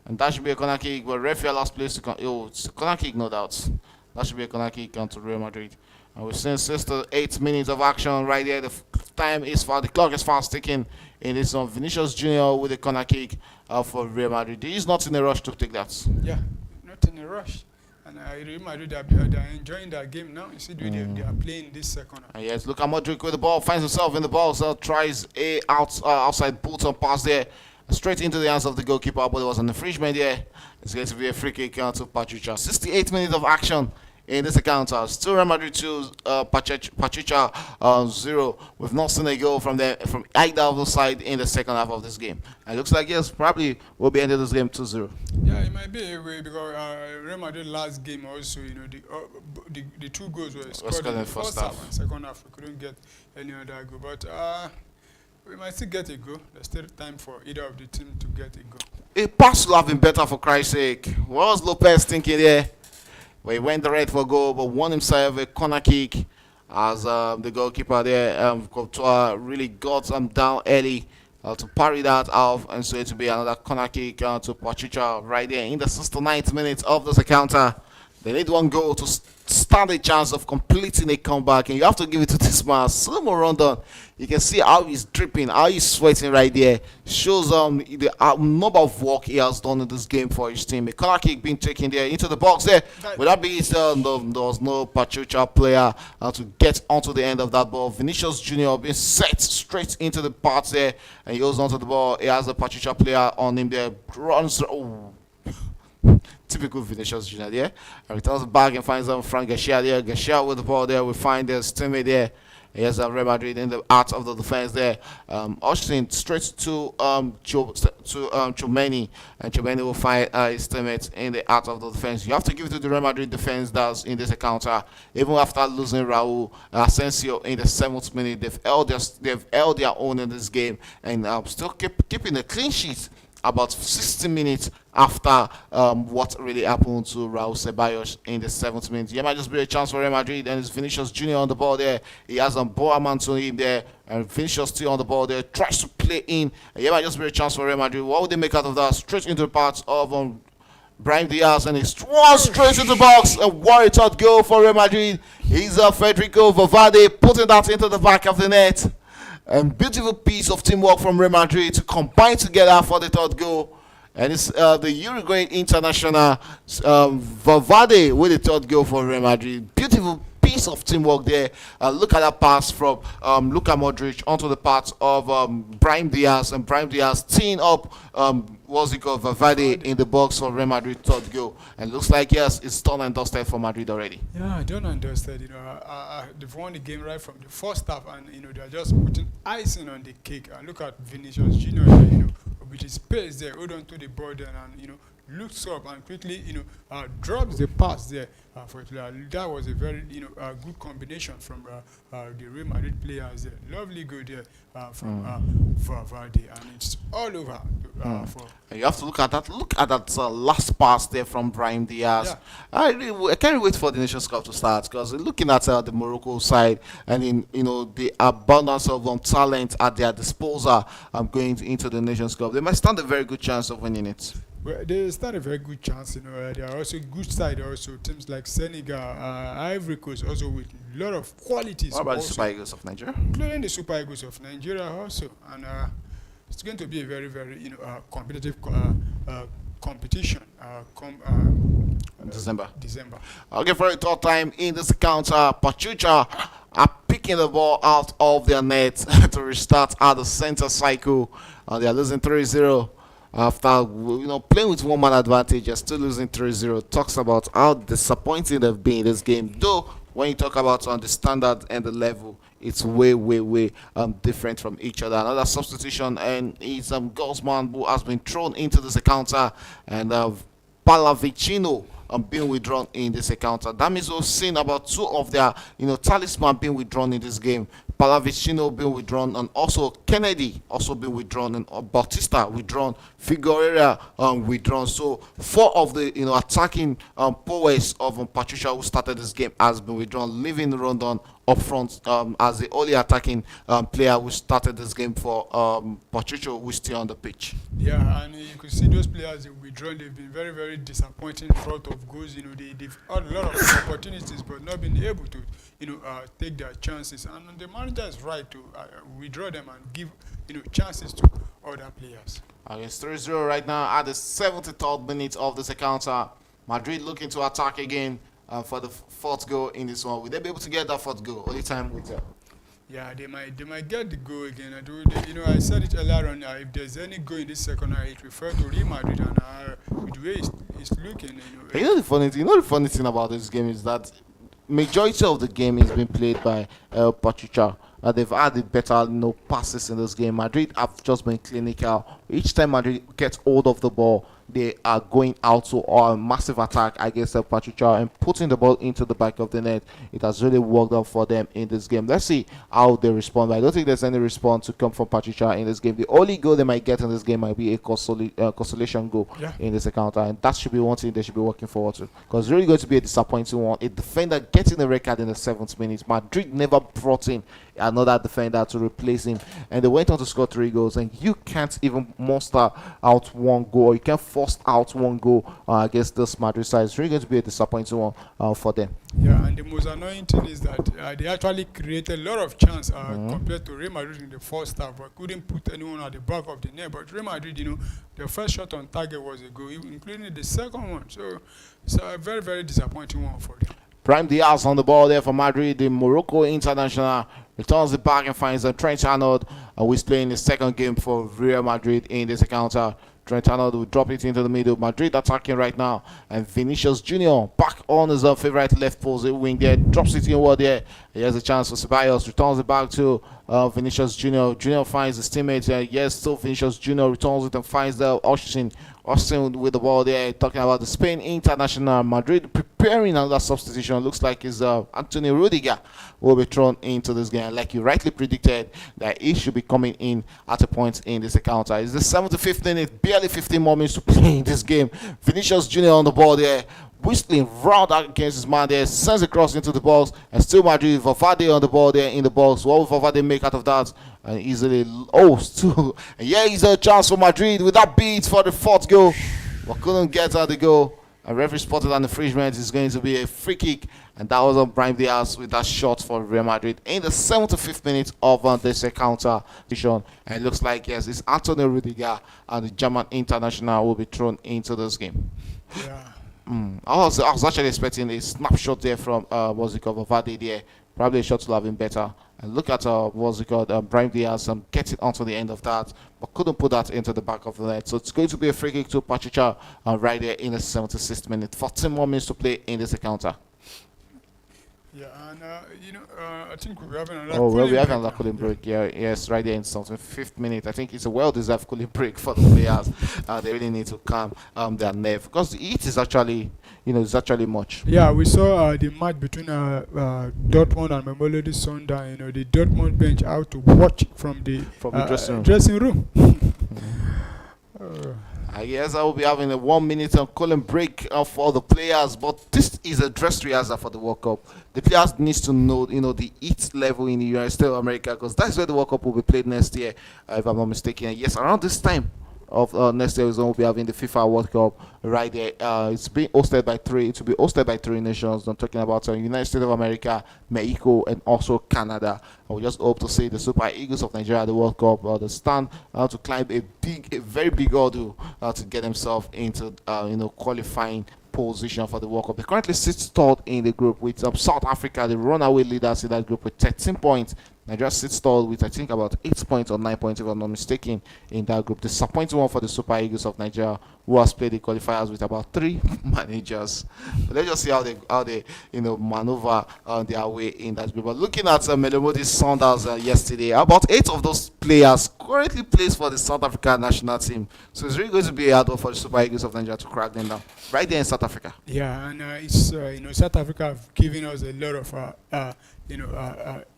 And that should be a corner kick. But Rafael last place to it's a corner kick, no doubt. That should be a corner kick to Real Madrid. And we're seeing 6 to 8 minutes of action right there. The time is fast. The clock is fast ticking in this one. Vinicius Junior with a corner kick for Real Madrid. He's not in a rush to take that. Yeah, not in a rush. And Real Madrid are enjoying that game now. You see, they are playing this second half. And yes, look at Modric with the ball. Finds himself in the ball. So tries a outside boot on pass there. Straight into the hands of the goalkeeper, but there was an infringement there. It's going to be a free kick to Pachuca. 68 minutes of action in this encounter. Still Real Madrid 2, Pachuca 0. We've not seen a goal from either of the side in the second half of this game. And it looks like, yes, probably we'll be ending this game 2-0. Yeah, it might be a way because Real Madrid last game also, the 2 goals were scored in the first half and second half. We couldn't get any other goal. But we might still get a goal. There's still time for either of the team to get a goal. A pass would have been better for Christ's sake. What was Lopez thinking there? Well, he went direct for goal, but won himself a corner kick as the goalkeeper there, Courtois, really got down early to parry that off, and so it will be another corner kick to Pachuca right there in the 69th minute of this encounter. They need one goal to stand a chance of completing a comeback, and you have to give it to this man, Solomon Rondon. You can see how he's dripping, how he's sweating right there. Shows the number of work he has done in this game for his team. A corner kick being taken there into the box there. With that being said, there was no Pachuca player to get onto the end of that ball. Vinicius Junior being set straight into the path there, and he goes onto the ball. He has a Pachuca player on him there. Runs. Oh. Typical Vinicius Junior there. And returns back and finds Frank Garcia there. Garcia with the ball there. We find his teammate there. He has Real Madrid in the heart of the defense there. Austin straight to Chomeni. And Chomeni will find his teammate in the heart of the defense. You have to give it to the Real Madrid defense that's in this encounter. Even after losing Raul Asensio in the 7th minute, they've held their own in this game. And still keeping a clean sheet about 60 minutes after what really happened to Raul Ceballos in the 7th minute. There might just be a chance for Real Madrid, and it's Vinicius Junior on the ball there. He has Boaman to him there, and Vinicius still on the ball there. Tries to play in, and there might just be a chance for Real Madrid. What would they make out of that? Straight into the path of Brahim Diaz, and it's one straight into the box. A worry third goal for Real Madrid. He's Federico Valverde putting that into the back of the net. And beautiful piece of teamwork from Real Madrid to combine together for the third goal. And it's the Uruguayan international Valverde with the third goal for Real Madrid. Beautiful piece of teamwork there. Look at that pass from Luka Modric onto the path of Brahim Diaz. And Brahim Diaz teeing up Valverde in the box for Real Madrid third goal. And looks like, yes, it's done and dusted for Madrid already. Yeah, done and dusted. They've won the game right from the first half, and they're just putting icing on the cake. And look at Vinicius Junior, with his pace there, hold on to the ball there, and looks up and quickly drops the pass there. That was a very good combination from the Real Madrid players there. Lovely goal there from Valverde, and it's all over. You have to look at that. Look at that last pass there from Brahim Diaz. Yeah. I can't wait for the Nations Cup to start, because looking at the Morocco side and the abundance of talent at their disposal going into the Nations Cup, they might stand a very good chance of winning it. Well, they stand a very good chance. They are also good side. Also, teams like Senegal, Ivory Coast, also with a lot of qualities. What about the Also, Super Eagles of Nigeria? including the Super Eagles of Nigeria, also, and it's going to be a very, very competitive competition. December. December. Okay, for the third time in this encounter, Pachuca are picking the ball out of their net to restart at the center cycle. They are losing 3-0 after playing with one man advantage. They're still losing 3-0. Talks about how disappointing they've been in this game. Though when you talk about on the standard and the level, it's way, way, way different from each other. Another substitution, and it's Gosman who has been thrown into this encounter, and Pallavicino being withdrawn in this encounter. That means we've seen about two of their talisman being withdrawn in this game. Pallavicino being withdrawn, and also Kennedy also being withdrawn, and Bautista withdrawn, Figueroa withdrawn. So four of the attacking powers of Patricia who started this game has been withdrawn, leaving Rondon up front as the only attacking player who started this game for Patricia, who is still on the pitch. Yeah, and you could see those players they withdrawn. They've been very, very disappointing in front of goals. They've had a lot of opportunities, but not been able to, take their chances. And the manager is right to withdraw them and give, chances to other players. It's 3-0 right now at the 73rd minute of this encounter. Madrid looking to attack again for the fourth goal in this one. Will they be able to get that fourth goal? Only time will tell. Yeah, they might get the goal again. I said it earlier on. If there's any goal in this second half, it refers to Real Madrid, and with the way it's looking. The funny thing about this game is that majority of the game is being played by Pachuca. They've had the better passes in this game. Madrid have just been clinical. Each time Madrid gets hold of the ball, they are going out to a massive attack against Pachuca and putting the ball into the back of the net. It has really worked out for them in this game. Let's see how they respond. But I don't think there's any response to come from Pachuca in this game. The only goal they might get in this game might be a consolation goal in this encounter, and that should be one thing they should be working forward to, because it's really going to be a disappointing one. A defender getting the red card in the 7th minute. Madrid never brought in another defender to replace him, and they went on to score 3 goals, and you can't even muster out one goal, or you can't force out one goal against this Madrid side. It's really going to be a disappointing one for them. Yeah, and the most annoying thing is that they actually created a lot of chance compared to Real Madrid in the first half, but couldn't put anyone at the back of the net. But Real Madrid, their first shot on target was a goal, including the second one. So it's a very, very disappointing one for them. Prime Diaz on the ball there for Madrid. The Morocco international returns it back and finds Trent Arnold, who is playing the second game for Real Madrid in this encounter. Trent Arnold will drop it into the middle. Madrid attacking right now, and Vinicius Junior back on his favorite left post wing there, drops it inward there. He has a chance for Ceballos, returns it back to Vinicius Junior. Junior finds his teammate. Yes, still Vinicius Junior returns it and finds the Austin with the ball there. Talking about the Spain international. Madrid preparing another substitution. Looks like it's Antonio Rudiger will be thrown into this game. Like you rightly predicted, that he should be coming in at a point in this encounter. It's the 75th minute, barely 15 more minutes to play in this game. Vinicius Junior on the ball there, whistling round against his man there, sends a cross into the box, and still Madrid. Valverde on the ball there in the box. What will Valverde make out of that? And easily, still, and yeah, he's a chance for Madrid with that beat for the 4th goal, but couldn't get out the goal. A referee spotted an infringement. Is going to be a free kick, and that was on Brahim Diaz with that shot for Real Madrid in the 75th minute of this encounter. And it looks like, yes, it's Antonio Rudiger, and the German international will be thrown into this game. Yeah. I was actually expecting a snapshot there from Valverde there. Probably a shot to have been better. And look at Brahim Diaz get it onto the end of that, but couldn't put that into the back of the net. So it's going to be a free kick to Pachuca right there in the 76th minute. 14 more minutes to play in this encounter. Yeah, and I think we're having another. We have another cooling break. Yeah, yes, right there in 75th minute. I think it's a well-deserved cooling break for the players. They really need to calm their nerve, because the heat is actually, is actually much. Yeah, we saw the match between Dortmund and Mamelodi Sundowns. The Dortmund bench out to watch from the dressing room. I guess I will be having a 1 minute cooling break for the players, but this is a dress rehearsal for the World Cup. The players need to know, the heat level in the United States of America, because that's where the World Cup will be played next year, if I'm not mistaken. And yes, around this time, of next year is when we'll be having the FIFA World Cup right there. It's being hosted by three. It will be hosted by three nations. I'm talking about United States of America, Mexico, and also Canada. And we just hope to see the Super Eagles of Nigeria at the World Cup. They stand to climb a very big hurdle to get themselves into qualifying position for the World Cup. They currently sit third in the group with South Africa, the runaway leaders in that group with 13 points. Nigeria sits third with I think about 8 points or 9 points if I'm not mistaken in that group. Disappointing one for the Super Eagles of Nigeria, who has played the qualifiers with about 3 managers. But let's just see how they maneuver their way in that group. But looking at Melomodi Saunders yesterday, about 8 of those players currently plays for the South African national team. So it's really going to be a hard one for the Super Eagles of Nigeria to crack them down right there in South Africa. Yeah, and it's South Africa have given us a lot of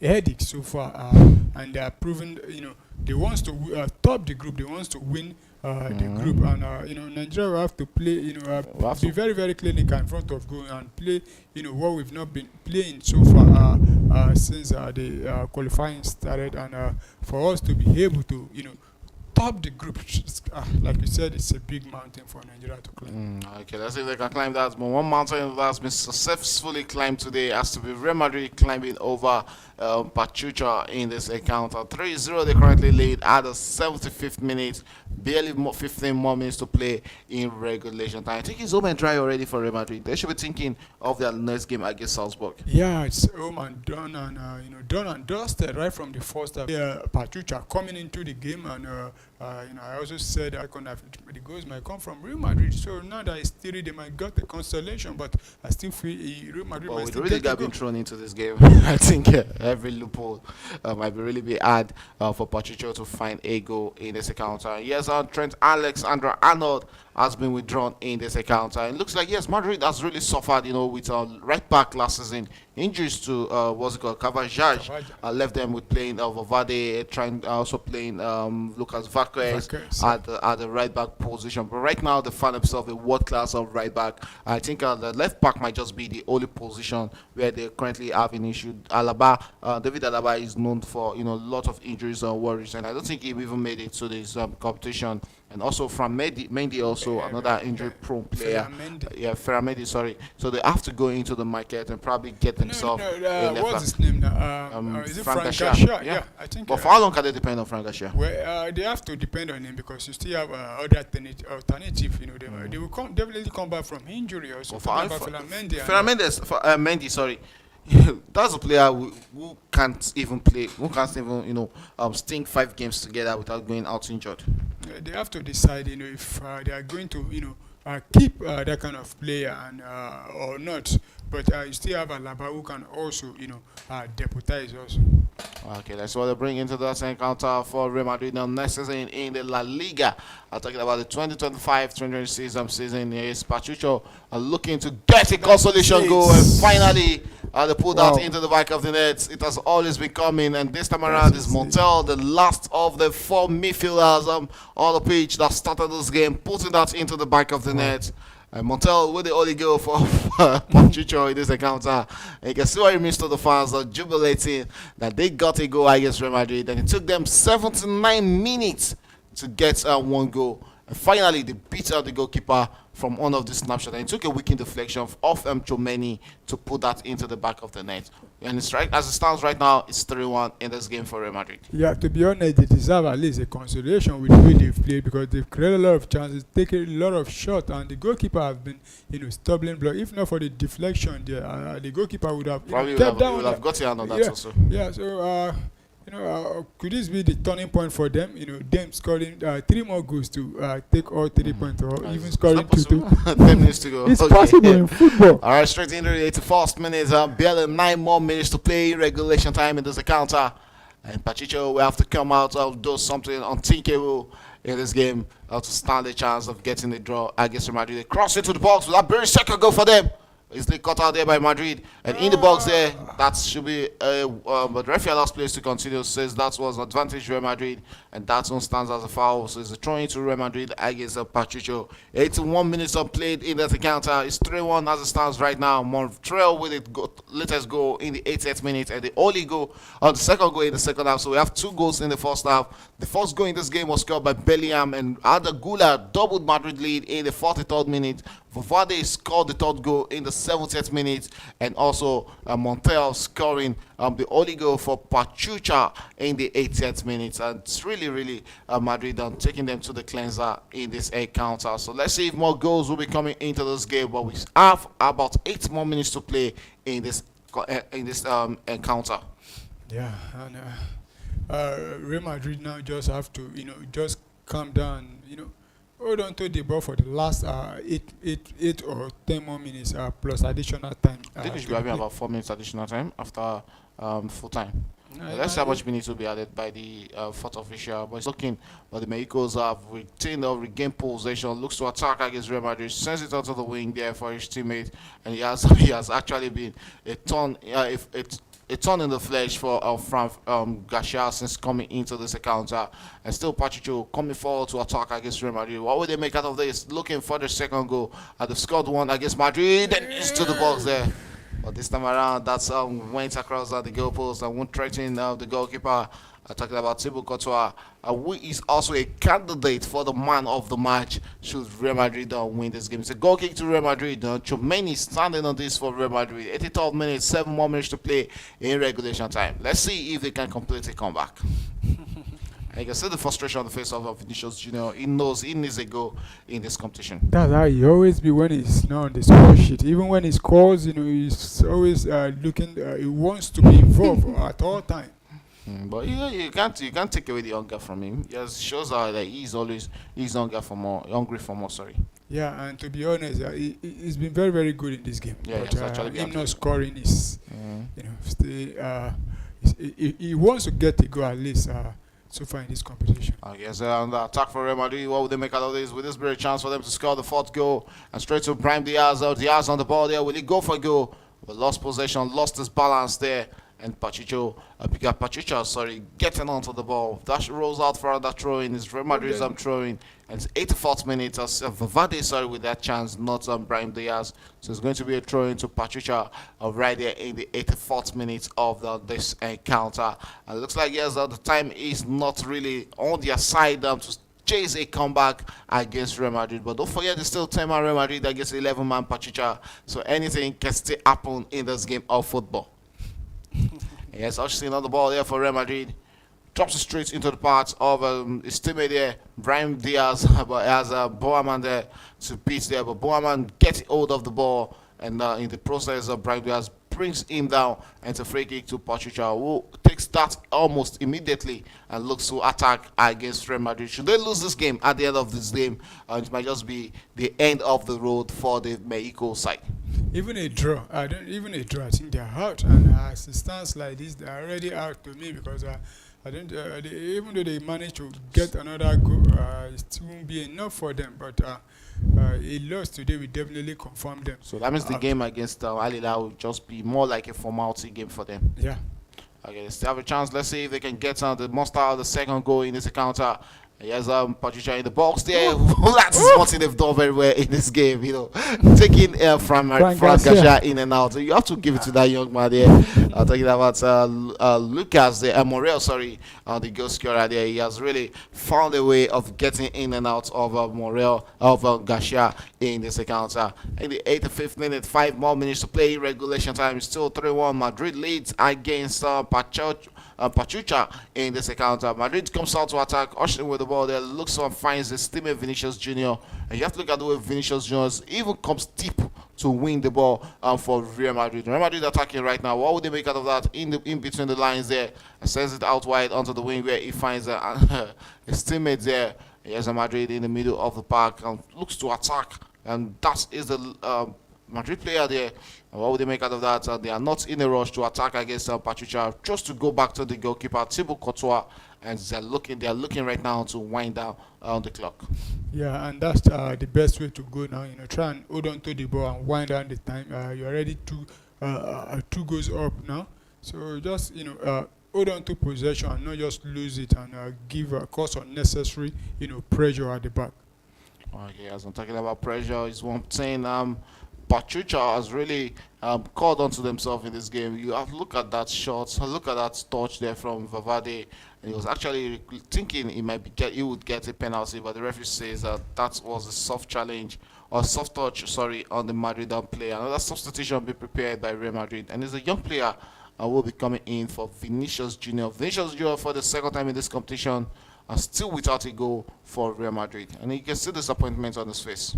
headaches so far, and they are proven they wants to top the group, they wants to win the group, and Nigeria will have to play, be very very clinical in front of goal and play what we've not been playing so far since the qualifying started, and for us to be able to top the group, like you said, it's a big mountain for Nigeria to climb. Okay, let's see if they can climb that. But one mountain that has been successfully climbed today has to be Real Madrid climbing over Pachuca in this encounter. 3-0 they currently lead at the 75th minute. Barely 15 more minutes to play in regulation time. I think it's home and dry already for Real Madrid. They should be thinking of their next game against Salzburg. Yeah, it's home and done, and done and dusted right from the first half. Pachuca coming into the game, and I also said the goals might come from Real Madrid. So now that it's 3, they might get the consolation, but I still feel Real Madrid might still really get been thrown into this game. I think every loophole might be hard for Pachuca to find a goal in this encounter. Yes, Trent Alexander-Arnold has been withdrawn in this encounter. It looks like, yes, Madrid has really suffered, with right back last season. Injuries to, Cavajaj left them with playing Valverde, also playing Lucas Vázquez at the right back position. But right now, they find themselves a world-class of right back. I think the left back might just be the only position where they currently have an issue. David Alaba is known for, a lot of injuries and worries, and I don't think he even made it to this competition. And also from Mendy also another injury-prone player. Ferramendi, sorry. So they have to go into the market and probably get themselves. What's his name now? Is it Frank Garcia? Yeah, I think. But for how long can they depend on Frank Garcia? Well, they have to depend on him because you still have other alternative. They will definitely come back from injury also. Mendy, sorry. That's a player who can't even play, who can't even, stink 5 games together without going out injured. They have to decide, if they are going to, keep that kind of player and or not. But you still have Alaba who can also, deputize also. Okay, that's what they bring into that encounter for Real Madrid now next season in the La Liga. I'm talking about the 2025-2026 season. Yes, Pachuca are looking to get a consolation goal, and finally they pulled that into the back of the net. It has always been coming, and this time around is Montel, the last of the 4 midfielders on the pitch that started this game, putting that into the back of the net. Montel with the only goal for Pachuca in this encounter. And you can see what it means to the fans are jubilating that they got a goal against Real Madrid, and it took them 79 minutes to get 1 goal. And finally, they beat out the goalkeeper from one of the snapshots, and it took a wicked deflection off Chomeni to put that into the back of the net. And it's right as it stands right now, it's 3-1 in this game for Real Madrid. Yeah, to be honest, they deserve at least a consolation with the way they've played because they've created a lot of chances, taken a lot of shots, and the goalkeeper have been, stumbling block. If not for the deflection, the goalkeeper would have probably kept down. Would have got your hand on that also. Yeah, so. Could this be the turning point for them? Them scoring 3 more goals to take all 3 points, or even scoring 2-2. 10 minutes to go. It's possible in football. All right, straight into the 81st minute. Barely 9 more minutes to play regulation time in this encounter. And Pachuca will have to come out and do something unthinkable in this game to stand a chance of getting the draw against Real Madrid. They cross into the box. Will that be a second goal for them? Is they cut out there by Madrid, and in the box there, that should be but referee allows players to continue. Says that was advantage Real Madrid, and that one stands as a foul. So it's a throw into Real Madrid against Pachuca. 81 minutes of played in that encounter. It's 3-1 as it stands right now. Montreal with it latest goal in the 80th minute, and the only goal on the second goal in the second half. So we have 2 goals in the first half. The first goal in this game was scored by Bellingham, and Ada Gula doubled Madrid lead in the 43rd minute. Valverde scored the third goal in the 70th minute, and also Montiel scoring the only goal for Pachuca in the 80th minute. And it's really Madrid taking them to the cleanser in this encounter. So let's see if more goals will be coming into this game. But we have about 8 more minutes to play in this encounter. Yeah, and Real Madrid now just have to, just calm down, hold on to the ball for the last 8 or 10 more minutes plus additional time. I think we should be having about 4 minutes additional time after full time. Let's see how much minutes will be added by the fourth official. But it's looking, but the Mexicans have retained or regained possession. Looks to attack against Real Madrid. Sends it onto the wing there for his teammate, and he has actually been a turn in the flesh for Garcia since coming into this encounter. And still Pachuca coming forward to attack against Real Madrid. What will they make out of this? Looking for the second goal. They've scored one against Madrid, and it's to the box there. But this time around, that's went across the goalpost and won't threaten the goalkeeper. Talking about Thibaut Courtois, who is also a candidate for the man of the match should Real Madrid win this game. It's a goal kick to Real Madrid. Chomeni standing on this for Real Madrid. 83rd minute, 7 more minutes to play in regulation time. Let's see if they can complete a comeback. I can see the frustration on the face of Vinicius Junior. He knows he needs a goal in this competition. That's how he always be when he's not on the score sheet. Even when he scores, he's always looking. He wants to be involved at all time. But you can't take away the hunger from him. It shows that he's hungry for more. Sorry. Yeah, and to be honest, he's been very good in this game. Yeah, but actually him not scoring is, still, he wants to get a goal at least. So far in this competition. Yes, on the attack for Real Madrid, what would they make out of this? Will this be a chance for them to score the 4th goal? And straight to Brahim Diaz. Diaz on the ball there. Will he go for a goal? But lost possession, lost his balance there. And Pachuca, getting onto the ball. That rolls out for that throw-in. It's Real Madrid's throwing. And it's 84th minute. Valverde, with that chance, not Brahim Diaz. So it's going to be a throw-in to Pachuca right there in the 84th minute of this encounter. And it looks like, yes, the time is not really on their side to chase a comeback against Real Madrid. But don't forget, there's still 10-man Real Madrid against 11-man Pachuca. So anything can still happen in this game of football. Yes, Austin on the ball there for Real Madrid. Drops it straight into the path of his teammate there, Brahim Diaz, but has Boaman there to beat there. But Boaman gets hold of the ball, and in the process of Brahim Diaz brings him down, and it's a free kick to Pachuca, who takes that almost immediately and looks to attack against Real Madrid. Should they lose this game at the end of this game, it might just be the end of the road for the Mexico side. Even a draw, I think they're out, and as it stands like this, they're already out to me because even though they manage to get another goal, it won't be enough for them. But a loss today will definitely confirm them. So that means the game against Al Hilal will just be more like a formality game for them. Yeah. Okay, they still have a chance. Let's see if they can get the muster out the second goal in this encounter. Yes, Pachuca in the box there. That is one thing they've done very well in this game, taking from Garcia in and out. So you have to give it to that young man there. Talking about Lucas, Morel, the goal scorer there. He has really found a way of getting in and out of Morel, of Garcia in this encounter. In the 85th minute, 5 more minutes to play. Regulation time is still 3-1. Madrid leads against Pachuca in this encounter. Madrid comes out to attack, ushering with the ball there, looks and finds his teammate Vinicius Junior. And you have to look at the way Vinicius Junior even comes deep to win the ball for Real Madrid. Real Madrid attacking right now. What would they make out of that in between the lines there? And sends it out wide onto the wing where he finds his teammate there. Here's Madrid in the middle of the park and looks to attack. And that is the Madrid player there. And what would they make out of that? They are not in a rush to attack against Pachuca, just to go back to the goalkeeper Thibaut Courtois, and they're looking right now to wind down the clock. Yeah, and that's the best way to go now. Try and hold on to the ball and wind down the time. You're already two goals up now, so just hold on to possession and not just lose it and give cause unnecessary pressure at the back. Okay, as I'm talking about pressure, is one thing. Pachuca has really called onto themselves in this game. You have to look at that shot, look at that touch there from Vavade. And he was actually thinking he would get a penalty, but the referee says that was a soft challenge or soft touch, sorry, on the Madrid player. Another substitution be prepared by Real Madrid, and it's a young player will be coming in for Vinicius Junior. Vinicius Junior for the second time in this competition, still without a goal for Real Madrid, and you can see disappointment on his face.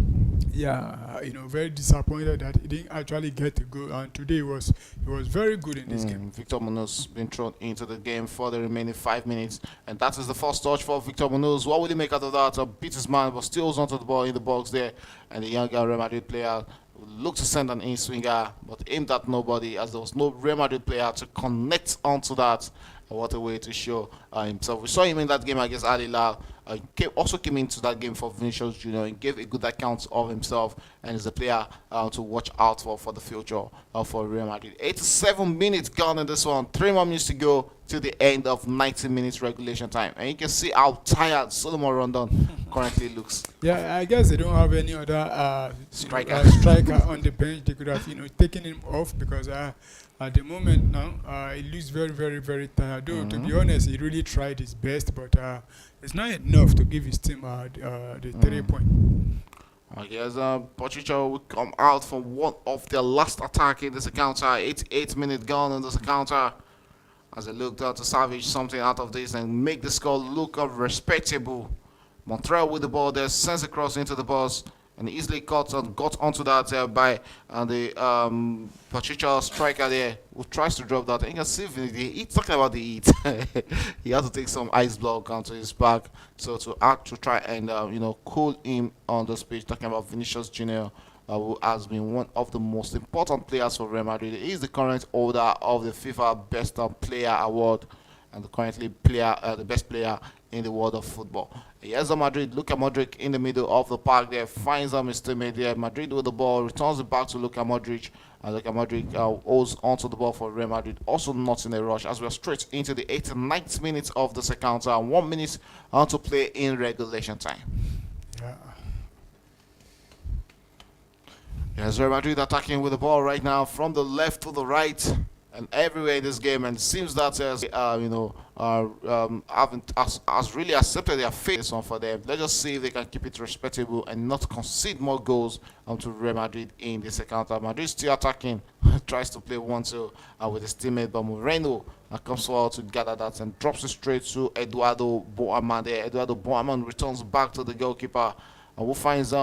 Yeah, very disappointed that he didn't actually get to go. And today he was very good in this game. Victor Munoz been thrown into the game for the remaining 5 minutes, and that is the first touch for Victor Munoz. What will he make out of that? Beat his man, but still holds onto the ball in the box there, and the young Real Madrid player looked to send an in-swinger, but aimed at nobody as there was no Real Madrid player to connect onto that. What a way to show himself. We saw him in that game against Al Hilal. Also came into that game for Vinicius Junior and gave a good account of himself, and is a player to watch out for the future for Real Madrid. 87 minutes gone in this one. 3 more minutes to go to the end of 90 minutes regulation time, and you can see how tired Solomon Rondon currently looks. Yeah, I guess they don't have any other striker on the bench. They could have taken him off because at the moment now he looks very very very tired. Though to be honest, he really tried his best, but it's not enough to give his team the 3 point. I guess Pachuca will come out from one of their last attack in this encounter. 88 minutes gone in this encounter, as they looked out to salvage something out of this and make the score look respectable. Montreal with the ball there, sends it cross into the box, and easily got onto that by the Pachuca striker there, who tries to drop that. And you can see he's talking about the heat. He had to take some ice block onto his back, so to try and cool him on the pitch. Talking about Vinicius Junior, who has been one of the most important players for Real Madrid. He is the current holder of the FIFA Best Player Award, and currently the best player in the world of football. Here's Madrid. Luka Modric in the middle of the park there, finds his teammate there. Madrid with the ball, returns it back to Luka Modric, and Luka Modric holds onto the ball for Real Madrid. Also not in a rush, as we are straight into the 89th minute of the second half, and 1 minute to play in regulation time. Yeah. Yes, Real Madrid attacking with the ball right now from the left to the right and everywhere in this game, and it seems that has really accepted their fate. This one for them. Let's just see if they can keep it respectable and not concede more goals to Real Madrid in this encounter. Madrid still attacking, tries to play 1-2 with his teammate, but Moreno comes forward to gather that and drops it straight to Eduardo Boaman there. Eduardo Boaman returns back to the goalkeeper, and who finds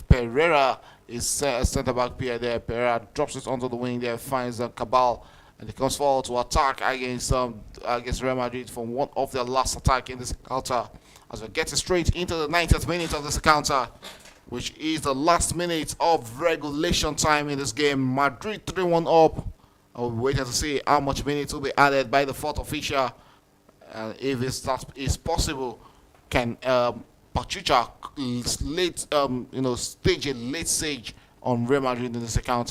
Pereira is centre back player there. Pereira drops it onto the wing there, finds Cabal, and he comes forward to attack against Real Madrid from one of their last attack in this encounter, as we get straight into the 90th minute of this encounter, which is the last minute of regulation time in this game. Madrid 3-1 up. We're waiting to see how much minutes will be added by the fourth official. If it's possible, can Pachuca stage a late stage on Real Madrid in this encounter?